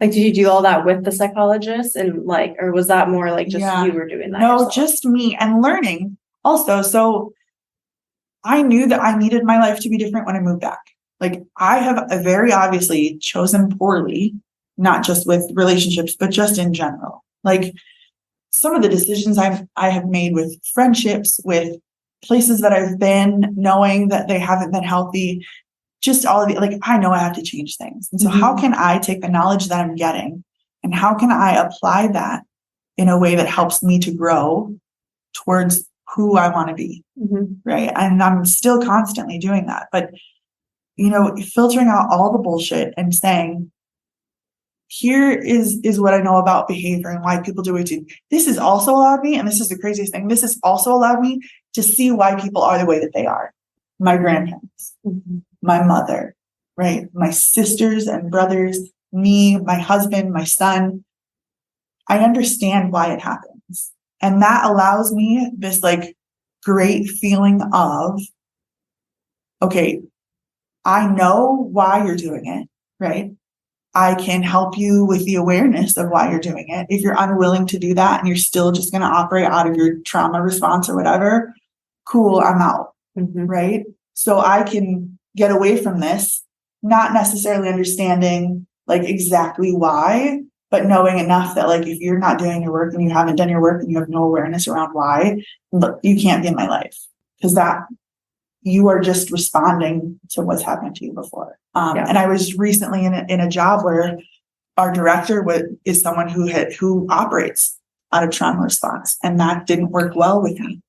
Like, did you do all that with the psychologist and or was that more like just you were doing that? No, yourself? Just me and learning also. So I knew that I needed my life to be different when I moved back. Like, I have very obviously chosen poorly, not just with relationships, but just in general. Like, some of the decisions I have made with friendships, with places that I've been, knowing that they haven't been healthy, just all of it. Like, I know I have to change things. And so how can I take the knowledge that I'm getting and how can I apply that in a way that helps me to grow towards who I want to be? Right. And I'm still constantly doing that. But, filtering out all the bullshit and saying, here is what I know about behavior and why people do it too. This has also allowed me, and this is the craziest thing, this has also allowed me to see why people are the way that they are. My grandparents, my mother, right? My sisters and brothers, me, my husband, my son. I understand why it happens. And that allows me this great feeling of, okay, I know why you're doing it, right? I can help you with the awareness of why you're doing it. If you're unwilling to do that and you're still just going to operate out of your trauma response or whatever, cool, I'm out, right? So I can get away from this, not necessarily understanding exactly why, but knowing enough that if you're not doing your work and you haven't done your work and you have no awareness around why, look, you can't be in my life because that you are just responding to what's happened to you before. And I was recently in a job where our director is someone who operates out of trauma response, and that didn't work well with me.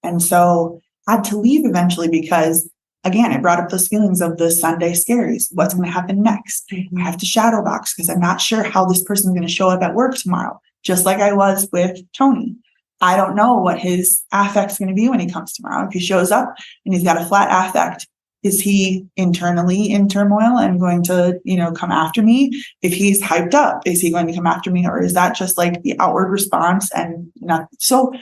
And so I had to leave eventually because, again, it brought up those feelings of the Sunday scaries. What's going to happen next? I have to shadow box because I'm not sure how this person's going to show up at work tomorrow, just like I was with Tony. I don't know what his affect's going to be when he comes tomorrow. If he shows up and he's got a flat affect, is he internally in turmoil and going to, come after me? If he's hyped up, is he going to come after me? Or is that just the outward response and not? So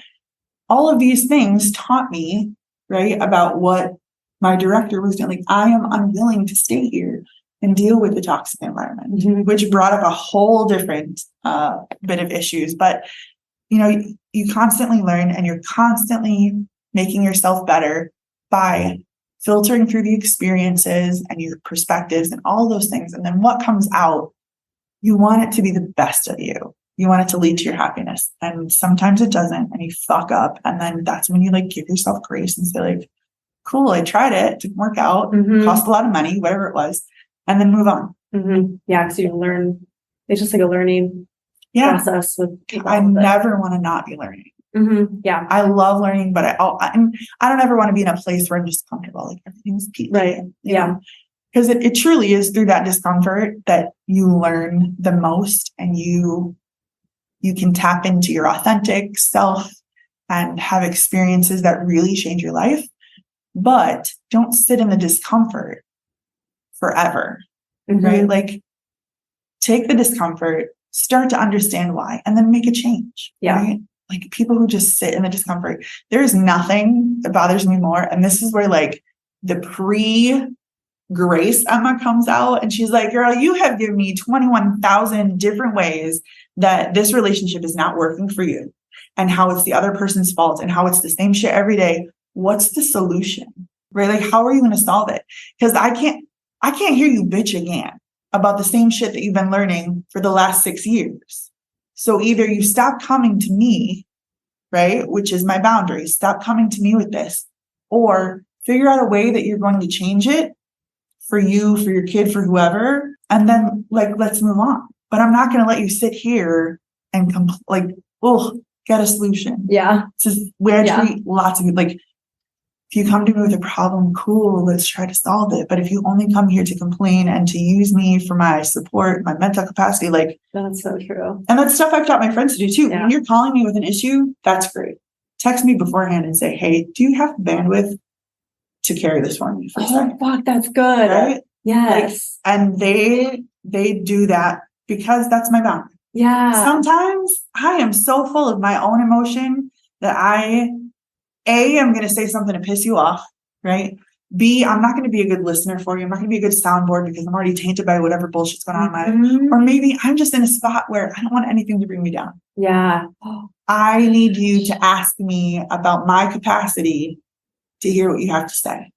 all of these things taught me, right, about what my director was doing. I am unwilling to stay here and deal with the toxic environment, which brought up a whole different bit of issues. But you constantly learn and you're constantly making yourself better by filtering through the experiences and your perspectives and all those things. And then what comes out, you want it to be the best of you. You want it to lead to your happiness. And sometimes it doesn't and you fuck up. And then that's when you give yourself grace and say cool, I tried it. It didn't work out. Cost a lot of money, whatever it was. And then move on. Yeah. Because you learn, it's just a learning process with people. I never want to not be learning. Yeah. I love learning, but I don't ever want to be in a place where I'm just comfortable. Everything's peachy. Right. Yeah. Because it truly is through that discomfort that you learn the most and you can tap into your authentic self and have experiences that really change your life. but don't sit in the discomfort forever, right? Like, take the discomfort, start to understand why, and then make a change, right? Like, people who just sit in the discomfort, there is nothing that bothers me more. And this is where like the Grace Emma comes out, and she's like, girl, you have given me 21,000 different ways that this relationship is not working for you, and how it's the other person's fault, and how it's the same shit every day. What's the solution, right? Like, how are you going to solve it? Because I can't hear you bitch again about the same shit that you've been learning for the last 6 years. So either you stop coming to me, right? Which is my boundary. Stop coming to me with this, or figure out a way that you're going to change it for you, for your kid, for whoever. And then like, let's move on. But I'm not going to let you sit here and get a solution. Yeah. This is where I treat lots of, like, if you come to me with a problem, cool, let's try to solve it. But if you only come here to complain and to use me for my support, my mental capacity, like, that's so true. And that's stuff I've taught my friends to do too. Yeah. When you're calling me with an issue, that's great. Text me beforehand and say, hey, do you have bandwidth to carry this for me for a second? Fuck, that's good. Right? Yes. Like, and they do that because that's my boundary. Yeah. Sometimes I am so full of my own emotion that I'm going to say something to piss you off, right? B, I'm not going to be a good listener for you. I'm not going to be a good soundboard because I'm already tainted by whatever bullshit's going on in my life. Or maybe I'm just in a spot where I don't want anything to bring me down. Yeah. I need you to ask me about my capacity to hear what you have to say.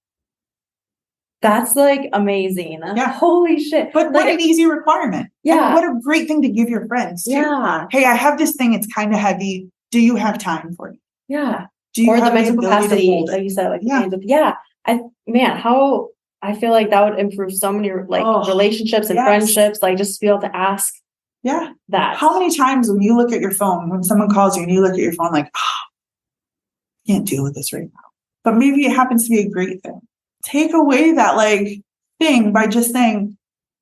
That's like amazing. Yeah. Holy shit. But like, what an easy requirement. Yeah. And what a great thing to give your friends too. Yeah. Hey, I have this thing. It's kind of heavy. Do you have time for it? Yeah. Do you or have the mental capacity, like you said, like, how I feel like that would improve so many relationships and friendships, like just to be able to ask. Yeah. That. How many times when you look at your phone, when someone calls you and you look at your phone like, I can't deal with this right now. But maybe it happens to be a great thing. Take away that like thing by just saying,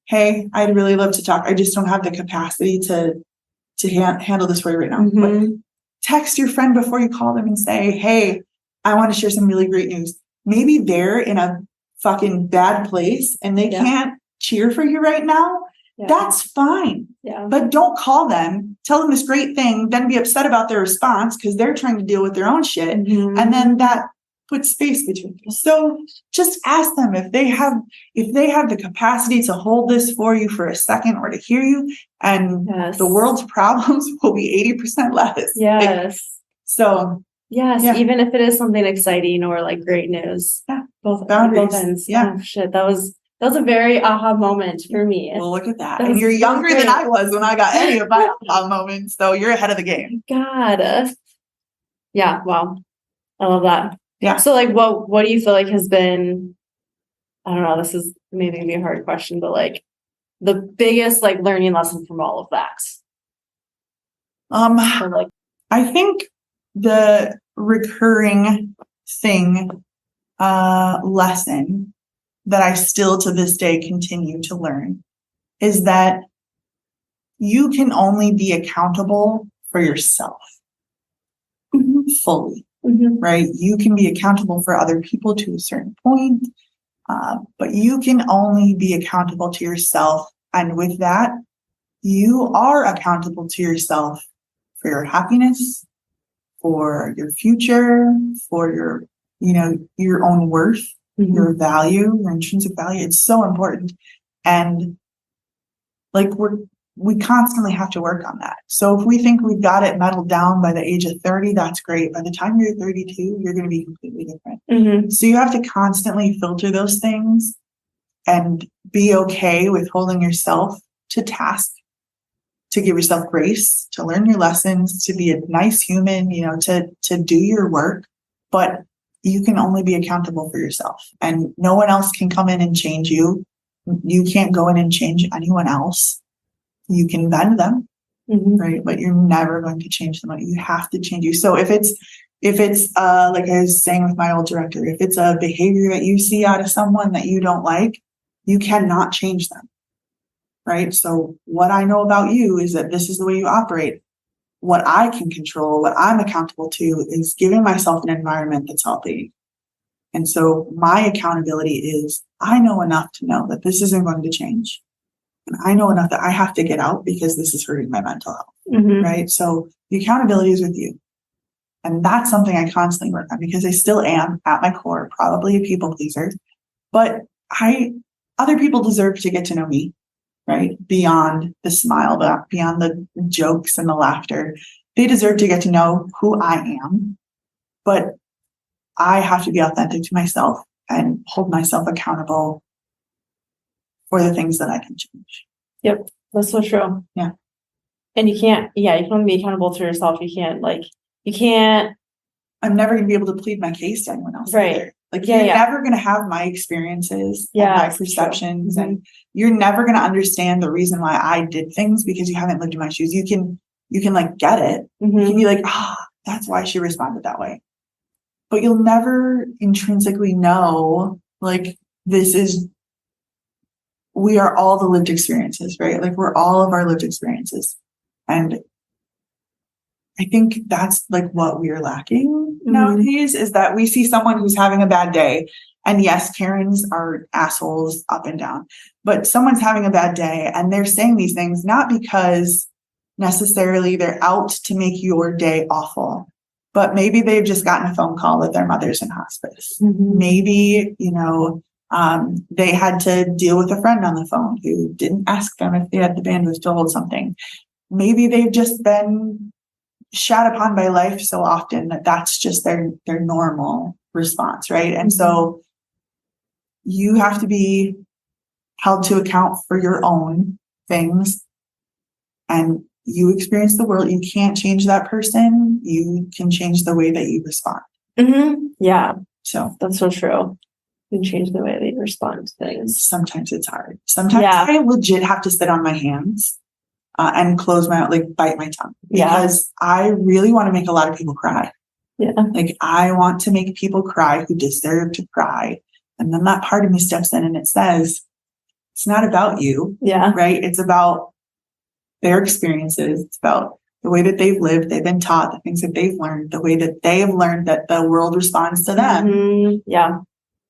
hey, I'd really love to talk. I just don't have the capacity to handle this for you right now. But text your friend before you call them and say, hey, I want to share some really great news. Maybe they're in a fucking bad place and they can't cheer for you right now. Yeah. That's fine. Yeah. But don't call them, tell them this great thing, then be upset about their response because they're trying to deal with their own shit. And then that puts space between you. So just ask them if they have the capacity to hold this for you for a second or to hear you, and the world's problems will be 80% less. Yes. Yes, even if it is something exciting or like great news. Yeah. Both ends. Yeah. Oh, shit. That was a very aha moment for me. Well, look at that. And you're younger than I was when I got any of my aha moments, so you're ahead of the game. God. Yeah, wow. I love that. Yeah. So like what do you feel like has been, I don't know, this is maybe gonna be a hard question, but like the biggest like learning lesson from all of that? I think the recurring thing, lesson that I still to this day continue to learn is that you can only be accountable for yourself fully, right? You can be accountable for other people to a certain point, but you can only be accountable to yourself. And with that, you are accountable to yourself for your happiness, for your future, for your own worth, your value, your intrinsic value. It's so important. And like we constantly have to work on that. So if we think we've got it meddled down by the age of 30, that's great. By the time you're 32, you're going to be completely different. So you have to constantly filter those things and be okay with holding yourself to task, to give yourself grace, to learn your lessons, to be a nice human, to do your work. But you can only be accountable for yourself, and no one else can come in and change you. You can't go in and change anyone else. You can bend them, right? But you're never going to change them. You have to change you. So if it's like I was saying with my old director, if it's a behavior that you see out of someone that you don't like, you cannot change them, right? So what I know about you is that this is the way you operate. What I can control, what I'm accountable to, is giving myself an environment that's healthy And so my accountability is I know enough to know that this isn't going to change. And I know enough that I have to get out because this is hurting my mental health. Right. So the accountability is with you. And that's something I constantly work on because I still am at my core, probably a people pleaser, but other people deserve to get to know me, right? Beyond the smile, beyond the jokes and the laughter. They deserve to get to know who I am, but I have to be authentic to myself and hold myself accountable for the things that I can change. Yep. That's so true. Yeah. And you can only be accountable to yourself. You can't. I'm never going to be able to plead my case to anyone else. Right. Either. Like you're never going to have my experiences and my perceptions, and you're never going to understand the reason why I did things because you haven't lived in my shoes. You can like get it. You can be like, that's why she responded that way. But you'll never intrinsically know, like, we are all the lived experiences, right? Like we're all of our lived experiences. And I think that's like what we're lacking nowadays is that we see someone who's having a bad day. And yes, Karens are assholes up and down, but someone's having a bad day and they're saying these things, not because necessarily they're out to make your day awful, but maybe they've just gotten a phone call that their mother's in hospice. Maybe, they had to deal with a friend on the phone who didn't ask them if they had the bandwidth to hold something. Maybe they've just been shat upon by life so often that that's just their normal response, right? And so you have to be held to account for your own things, and you experience the world. You can't change that person. You can change the way that you respond. Yeah. So that's so true. You can change the way that you respond to things. Sometimes it's hard. Sometimes I legit have to sit on my hands and close my, like bite my tongue because I really want to make a lot of people cry. Yeah. Like I want to make people cry who deserve to cry. And then that part of me steps in and it says, it's not about you. Yeah. Right. It's about their experiences. It's about the way that they've lived. They've been taught the things that they've learned, the way that they have learned that the world responds to them. Yeah.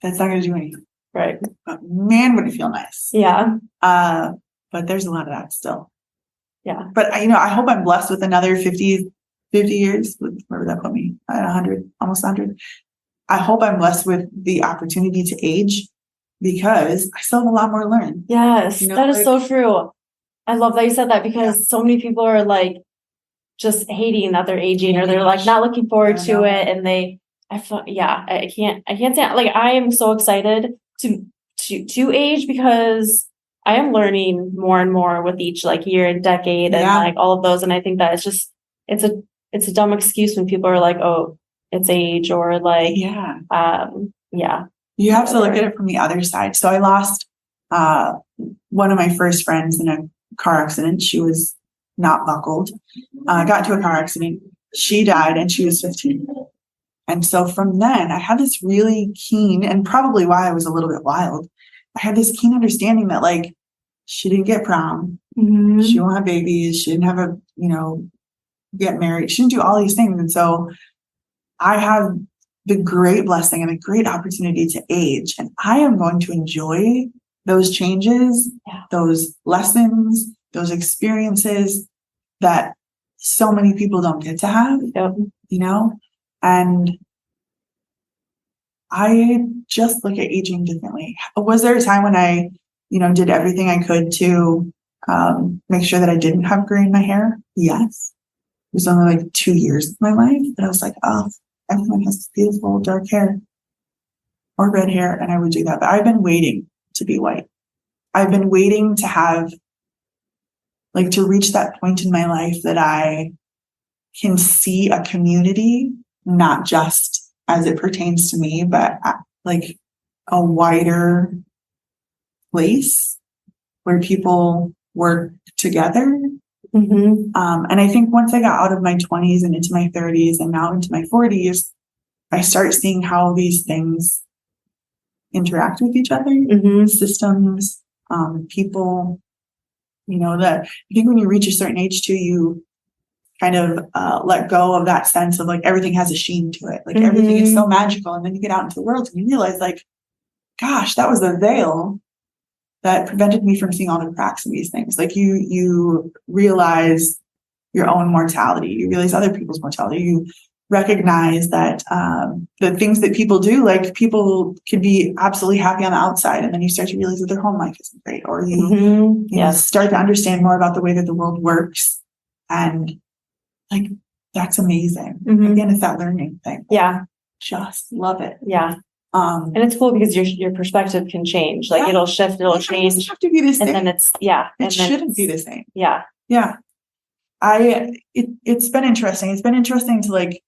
That's not going to do anything. Right. But man, would it feel nice. Yeah. But there's a lot of that still. Yeah. But I hope I'm blessed with another 50 years. Where would that put me? At 100, almost 100. I hope I'm blessed with the opportunity to age because I still have a lot more to learn. Yes, that is so true. I love that you said that because so many people are like just hating that they're aging or they're like not looking forward to it. And I can't say like I am so excited to age because I am learning more and more with each like year and decade and like all of those. And I think that it's a dumb excuse when people are like, oh, it's age or like, You have to look at it from the other side. So I lost one of my first friends in a car accident. She was not buckled, got into a car accident. She died and she was 15. And so from then I had this really keen, and probably why I was a little bit wild, I had this keen understanding that like, she didn't get prom. She won't have babies. She didn't have get married. She didn't do all these things. And so I have the great blessing and a great opportunity to age. And I am going to enjoy those changes, those lessons, those experiences that so many people don't get to have, and I just look at aging differently. Was there a time when I, did everything I could to make sure that I didn't have gray in my hair? Yes. It was only like 2 years of my life, but I was like, oh, everyone has this beautiful dark hair or red hair, and I would do that. But I've been waiting to be white. I've been waiting to have, like, to reach that point in my life that I can see a community, not just as it pertains to me, but like a wider place where people work together. And I think once I got out of my 20s and into my 30s and now into my 40s, I start seeing how these things interact with each other, systems, people, that I think when you reach a certain age too, kind of let go of that sense of like everything has a sheen to it. Like everything is so magical. And then you get out into the world and you realize like, gosh, that was the veil that prevented me from seeing all the cracks in these things. Like you realize your own mortality. You realize other people's mortality. You recognize that the things that people do, like people could be absolutely happy on the outside, and then you start to realize that their home life isn't great, or you start to understand more about the way that the world works, and like that's amazing. Again, it's that learning thing. Yeah, just love it. Yeah. And it's cool because your perspective can change. Like it'll shift, it'll change. It doesn't have to be the same. And then it shouldn't be the same. Yeah. Yeah. It's been interesting. It's been interesting to like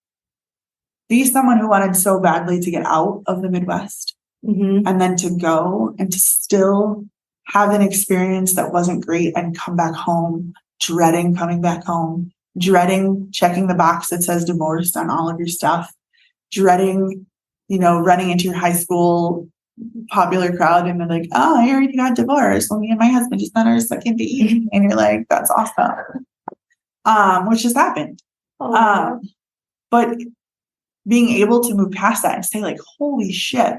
be someone who wanted so badly to get out of the Midwest and then to go and to still have an experience that wasn't great and come back home, dreading coming back home, dreading checking the box that says divorced on all of your stuff, dreading, running into your high school popular crowd and they're like, oh, I already got divorced. Well, me and my husband just met our second date. And you're like, that's awesome. Which has happened. But being able to move past that and say like, holy shit,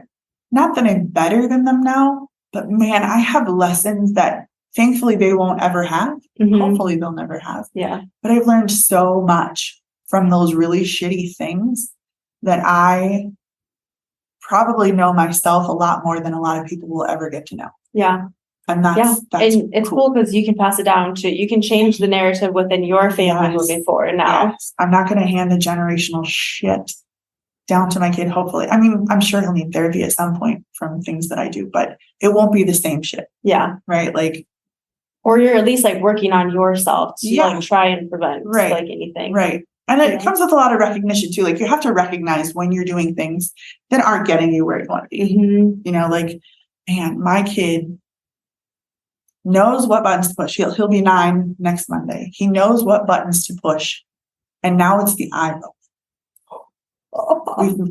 not that I'm better than them now, but man, I have lessons that thankfully they won't ever have. Hopefully they'll never have. Yeah. But I've learned so much from those really shitty things that I probably know myself a lot more than a lot of people will ever get to know. Yeah. And that's and it's cool because you can pass it down you can change the narrative within your family moving forward now. Yes. I'm not going to hand the generational shit down to my kid, hopefully. I mean, I'm sure he'll need therapy at some point from things that I do, but it won't be the same shit. Yeah. Right? Like, or you're at least like working on yourself to like try and prevent like anything. Right. And it comes with a lot of recognition too. Like you have to recognize when you're doing things that aren't getting you where you want to be. Like, man, my kid knows what buttons to push. He'll be 9 next Monday. He knows what buttons to push. And now it's the eye roll.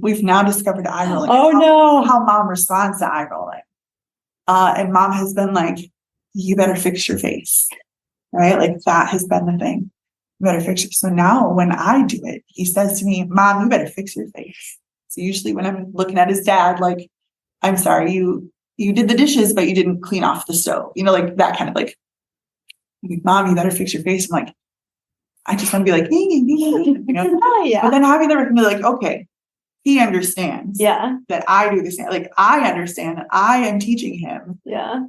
We've now discovered eye rolling. Oh no. How mom responds to eye rolling. And mom has been like, you better fix your face. Right? Like that has been the thing. You better fix it. So now when I do it, he says to me, Mom, you better fix your face. So usually when I'm looking at his dad, like, I'm sorry, you did the dishes, but you didn't clean off the stove. Like that kind of like, Mom, you better fix your face. I'm like, I just want to be like, Yeah. But then having the be like, okay, he understands that I do the same. Like I understand that I am teaching him. Yeah.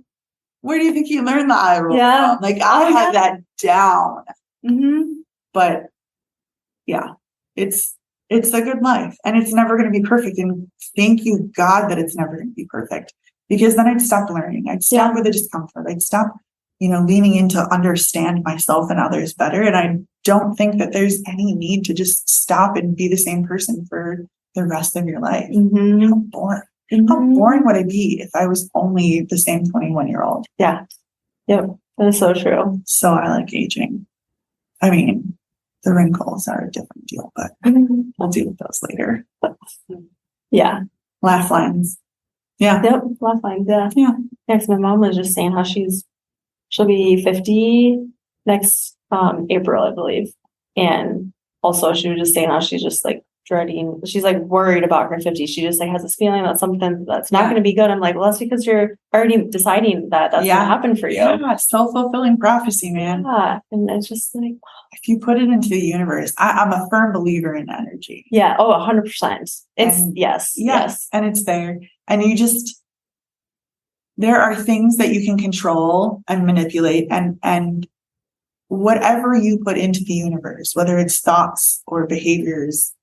Where do you think he learned the eye roll from? Like I had that down. But yeah, it's a good life and it's never going to be perfect. And thank you, God, that it's never going to be perfect because then I'd stop learning. I'd stop with the discomfort. I'd stop, leaning in to understand myself and others better. And I don't think that there's any need to just stop and be the same person for the rest of your life. How boring. How boring would I be if I was only the same 21-year-old? Yeah. Yep. That is so true. So I like aging. I mean, the wrinkles are a different deal, but we'll deal with those later. Yeah. Laugh lines. Yeah. Yep. Laugh lines. Yeah. Yeah. Next, my mom was just saying how she'll be 50 next April, I believe. And also she was just saying how she's just like dreading, she's like worried about her 50. She just like has this feeling that something that's not going to be good. I'm like, well, that's because you're already deciding that that's going to happen for you. Yeah, self-fulfilling prophecy, man. Yeah. And it's just like, if you put it into the universe, I'm a firm believer in energy. Yeah. Oh, 100%. It's yes. And it's there. And there are things that you can control and manipulate and whatever you put into the universe, whether it's thoughts or behaviors,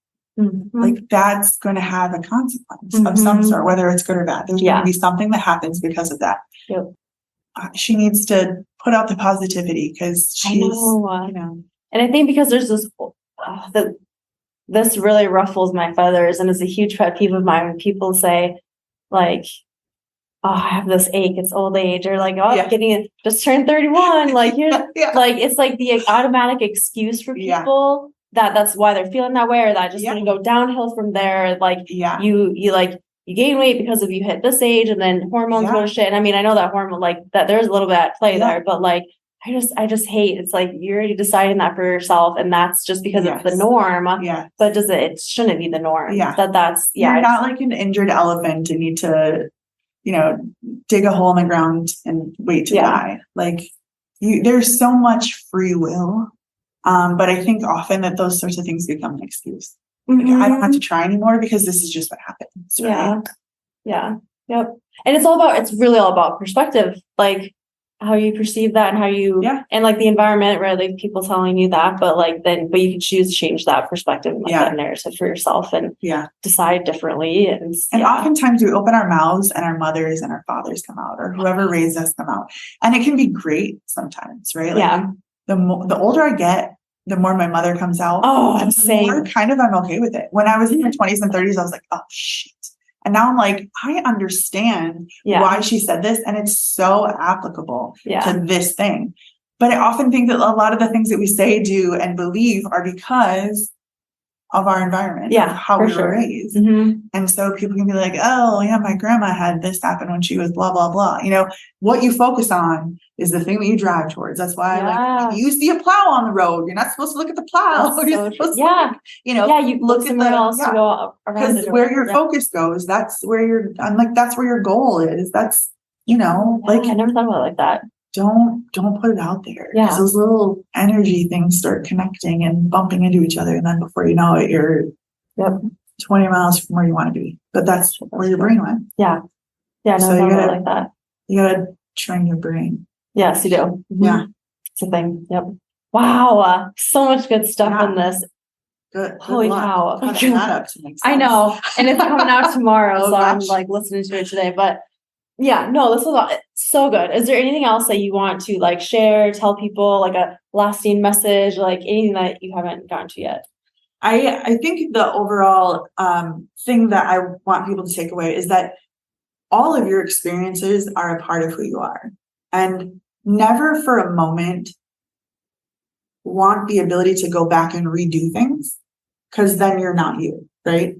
like that's going to have a consequence of some sort, whether it's good or bad. There's going to be something that happens because of that. Yep. She needs to put out the positivity because she's, And I think because there's this really ruffles my feathers and is a huge pet peeve of mine when people say like, oh, I have this ache, it's old age, or like, oh, getting it, just turned 31. Like, like, it's like the automatic excuse for people that's why they're feeling that way, or that just going to go downhill from there. Like, you gain weight because of you hit this age, and then hormones go to shit. And I mean, I know that hormone, like, that there's a little bit at play there, but like, I just hate, it's like you're already deciding that for yourself, and that's just because it's the norm. Yeah. But it shouldn't be the norm. Yeah. That's You're not like an injured elephant and need to, dig a hole in the ground and wait to die. Like there's so much free will. But I think often that those sorts of things become an excuse. Like, I don't have to try anymore because this is just what happens. Right? Yeah. Yep. And it's really all about perspective, like how you perceive that and how you, and like the environment, right? Like people telling you that, but you can choose to change that perspective and that narrative for yourself and decide differently. And oftentimes we open our mouths and our mothers and our fathers come out, or whoever raised us come out. And it can be great sometimes, right? Like the older I get, the more my mother comes out. Oh, and the more kind of I'm okay with it. When I was in my 20s and 30s, I was like, oh shit. And now I'm like, I understand why she said this, and it's so applicable to this thing. But I often think that a lot of the things that we say, do, and believe are because of our environment, of how we were raised. And so people can be like, oh yeah, my grandma had this happen when she was blah, blah, blah. What you focus on is the thing that you drive towards. That's why if you see a plow on the road, you're not supposed to look at the plow. You're supposed to you look somewhere else to go around. Because where your focus goes, that's where that's where your goal is. That's, I never thought about it like that. Don't put it out there. Because those little energy things start connecting and bumping into each other. And then before you know it, you're 20 miles from where you want to be. But that's where your brain went. Yeah. Yeah, no, so like that. You gotta train your brain. Yes, you do. Yeah. It's a thing. Yep. Wow. So much good stuff in this. Good. Holy cow. I know. And it's coming out tomorrow. So I'm like listening to it today. But yeah, no, this was so good. Is there anything else that you want to like share, tell people, like a lasting message, like anything that you haven't gotten to yet? I think the overall thing that I want people to take away is that all of your experiences are a part of who you are. And never for a moment want the ability to go back and redo things, because then you're not you, right?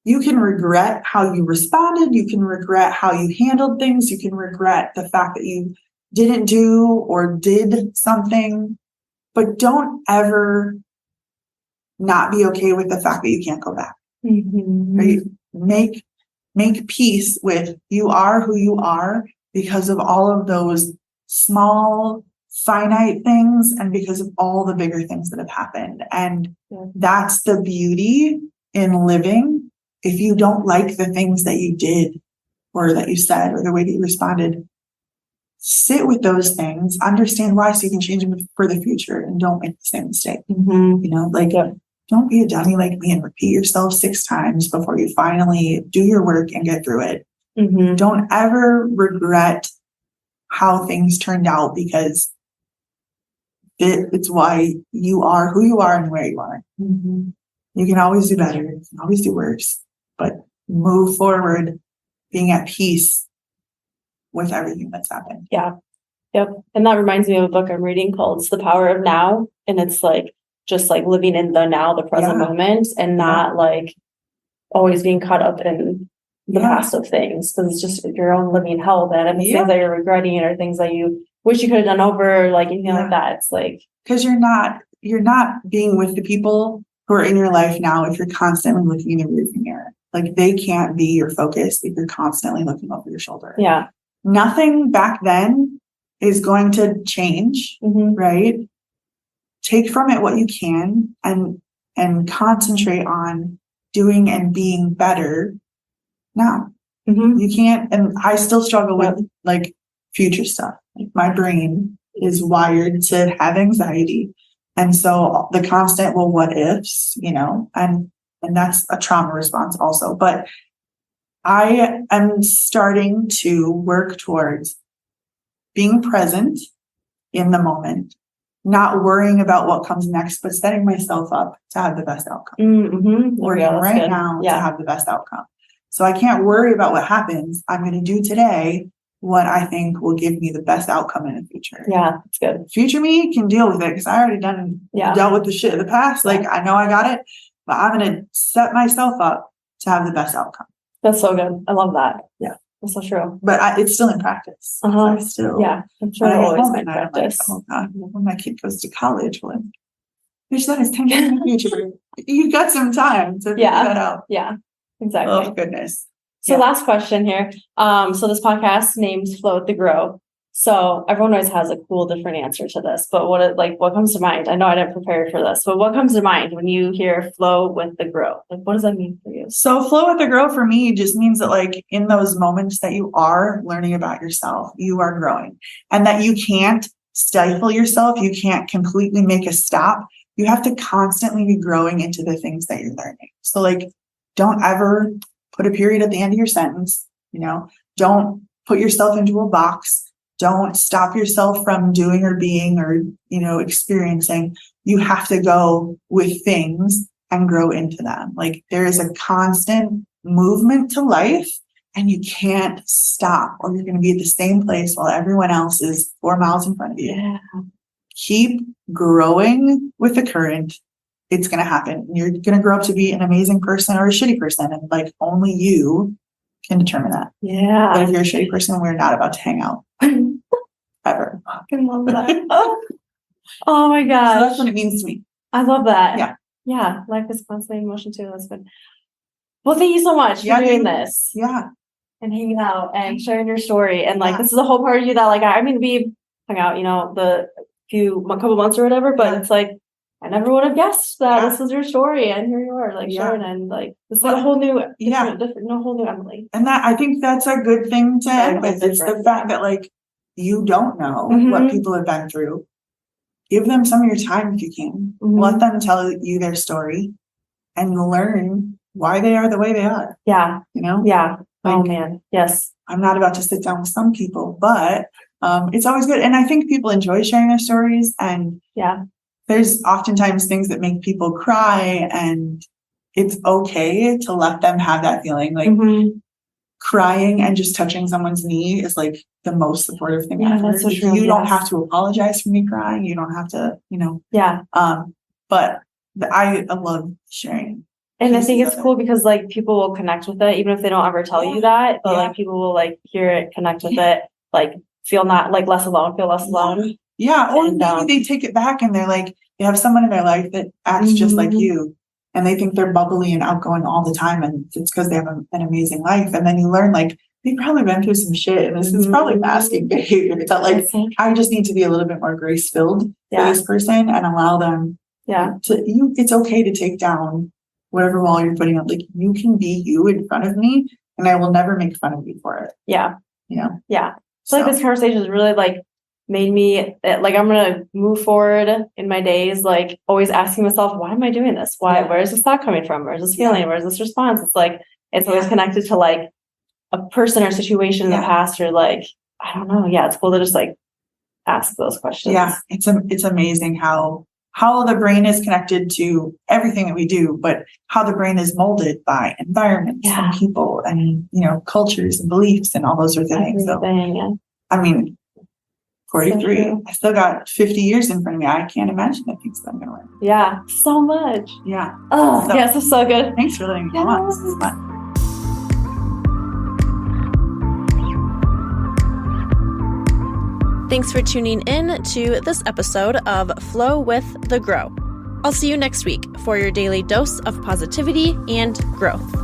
You can regret how you responded. You can regret how you handled things. You can regret the fact that you didn't do or did something, but don't ever not be okay with the fact that you can't go back. Right? Make peace with you are who you are because of all of those small, finite things and because of all the bigger things that have happened. And that's the beauty in living. If you don't like the things that you did or that you said or the way that you responded, sit with those things, understand why so you can change them for the future and don't make the same mistake. Don't be a dummy like me and repeat yourself 6 times before you finally do your work and get through it. Don't ever regret how things turned out because it's why you are who you are and where you are. You can always do better. You can always do worse, but move forward being at peace with everything that's happened. Yeah. Yep. And that reminds me of a book I'm reading called It's the Power of Now. And it's like, just like living in the now, the present moment, and not like always being caught up in the past of things. Cause it's just your own living hell then. And the things that you're regretting or things that you wish you could have done over, like anything like that. It's like, cause you're not being with the people who are in your life now if you're constantly looking in the rearview mirror. Like they can't be your focus if you're constantly looking over your shoulder. Yeah. Nothing back then is going to change, right? Take from it what you can and concentrate on doing and being better now. You can't, and I still struggle with like future stuff. Like my brain is wired to have anxiety. And so the constant, well, what ifs, and that's a trauma response also. But I am starting to work towards being present in the moment, not worrying about what comes next, but setting myself up to have the best outcome. Worrying right now to have the best outcome. So I can't worry about what happens. I'm going to do today what I think will give me the best outcome in the future. Yeah, that's good. Future me can deal with it because I already dealt with the shit of the past. Like I know I got it, but I'm going to set myself up to have the best outcome. That's so good. I love that. Yeah. That's so true. But it's still in practice. Uh-huh. I still, Yeah. I'm sure when I it'll get always home be at night, I'm like, practice. oh God, when my kid goes to college, well, there's that is 10 years in the future. You've got some time to figure that out. Yeah. Exactly. Oh goodness. So Yeah. last question here. So this podcast name's Flow with the Grow. So everyone always has a cool different answer to this, but what comes to mind? I know I didn't prepare for this, but what comes to mind when you hear flow with the grow? Like, what does that mean for you? So flow with the grow for me just means that like in those moments that you are learning about yourself, you are growing, and that you can't stifle yourself. You can't completely make a stop. You have to constantly be growing into the things that you're learning. So like, don't ever put a period at the end of your sentence, don't put yourself into a box. Don't stop yourself from doing or being or, experiencing. You have to go with things and grow into them. Like there is a constant movement to life and you can't stop or you're going to be at the same place while everyone else is 4 miles in front of you. Yeah. Keep growing with the current. It's going to happen. You're going to grow up to be an amazing person or a shitty person. And like only you can determine that. Yeah. But if you're a shitty person, we're not about to hang out. Ever. I love that. Oh my gosh. So that's what it means to me. I love that. Yeah. Yeah. Life is constantly in motion too. That's good. Well, thank you so much for doing this. Yeah. And hanging out and sharing your story. And like, this is a whole part of you that like, we hung out, a couple months or whatever, but it's like, I never would have guessed that this was your story. And here you are like sharing and like, it's like a whole new, whole new Emily. And I think that's a good thing to end with. It's the fact that like, you don't know what people have been through. Give them some of your time if you can. Let them tell you their story and learn why they are the way they are. Yeah. Yeah. Like, oh man. Yes. I'm not about to sit down with some people, but it's always good. And I think people enjoy sharing their stories. And there's oftentimes things that make people cry, and it's okay to let them have that feeling. Like crying and just touching someone's knee is like the most supportive thing ever. That's so true. You don't have to apologize for me crying. You don't have to, but I love sharing. And I think it's cool because like people will connect with it, even if they don't ever tell you that, but like people will like hear it, connect with it, like feel less alone. Yeah. Or maybe they take it back and they're like, they have someone in their life that acts just like you. And they think they're bubbly and outgoing all the time. And it's because they have an amazing life. And then you learn like, they've probably been through some shit. And this is probably masking behavior. It's not like, I just need to be a little bit more grace filled for this person and allow them it's okay to take down whatever wall you're putting up. Like you can be you in front of me and I will never make fun of you for it. Yeah. Yeah. So like this conversation is really like made me like, I'm going to move forward in my days, like always asking myself, why am I doing this? Where is this thought coming from? Where is this feeling? Where is this response? It's like, it's always connected to like a person or situation in the past or like, I don't know. Yeah. It's cool to just like ask those questions. Yeah. It's amazing how the brain is connected to everything that we do, but how the brain is molded by environments and people and, cultures and beliefs and all those sorts of things. So, I mean, 43, so I still got 50 years in front of me. I can't imagine the things that I'm going to learn. Yeah, so much. Yeah. Oh, this is so good. Thanks for letting me come on. This is fun. Thanks for tuning in to this episode of Flow with the Grow. I'll see you next week for your daily dose of positivity and growth.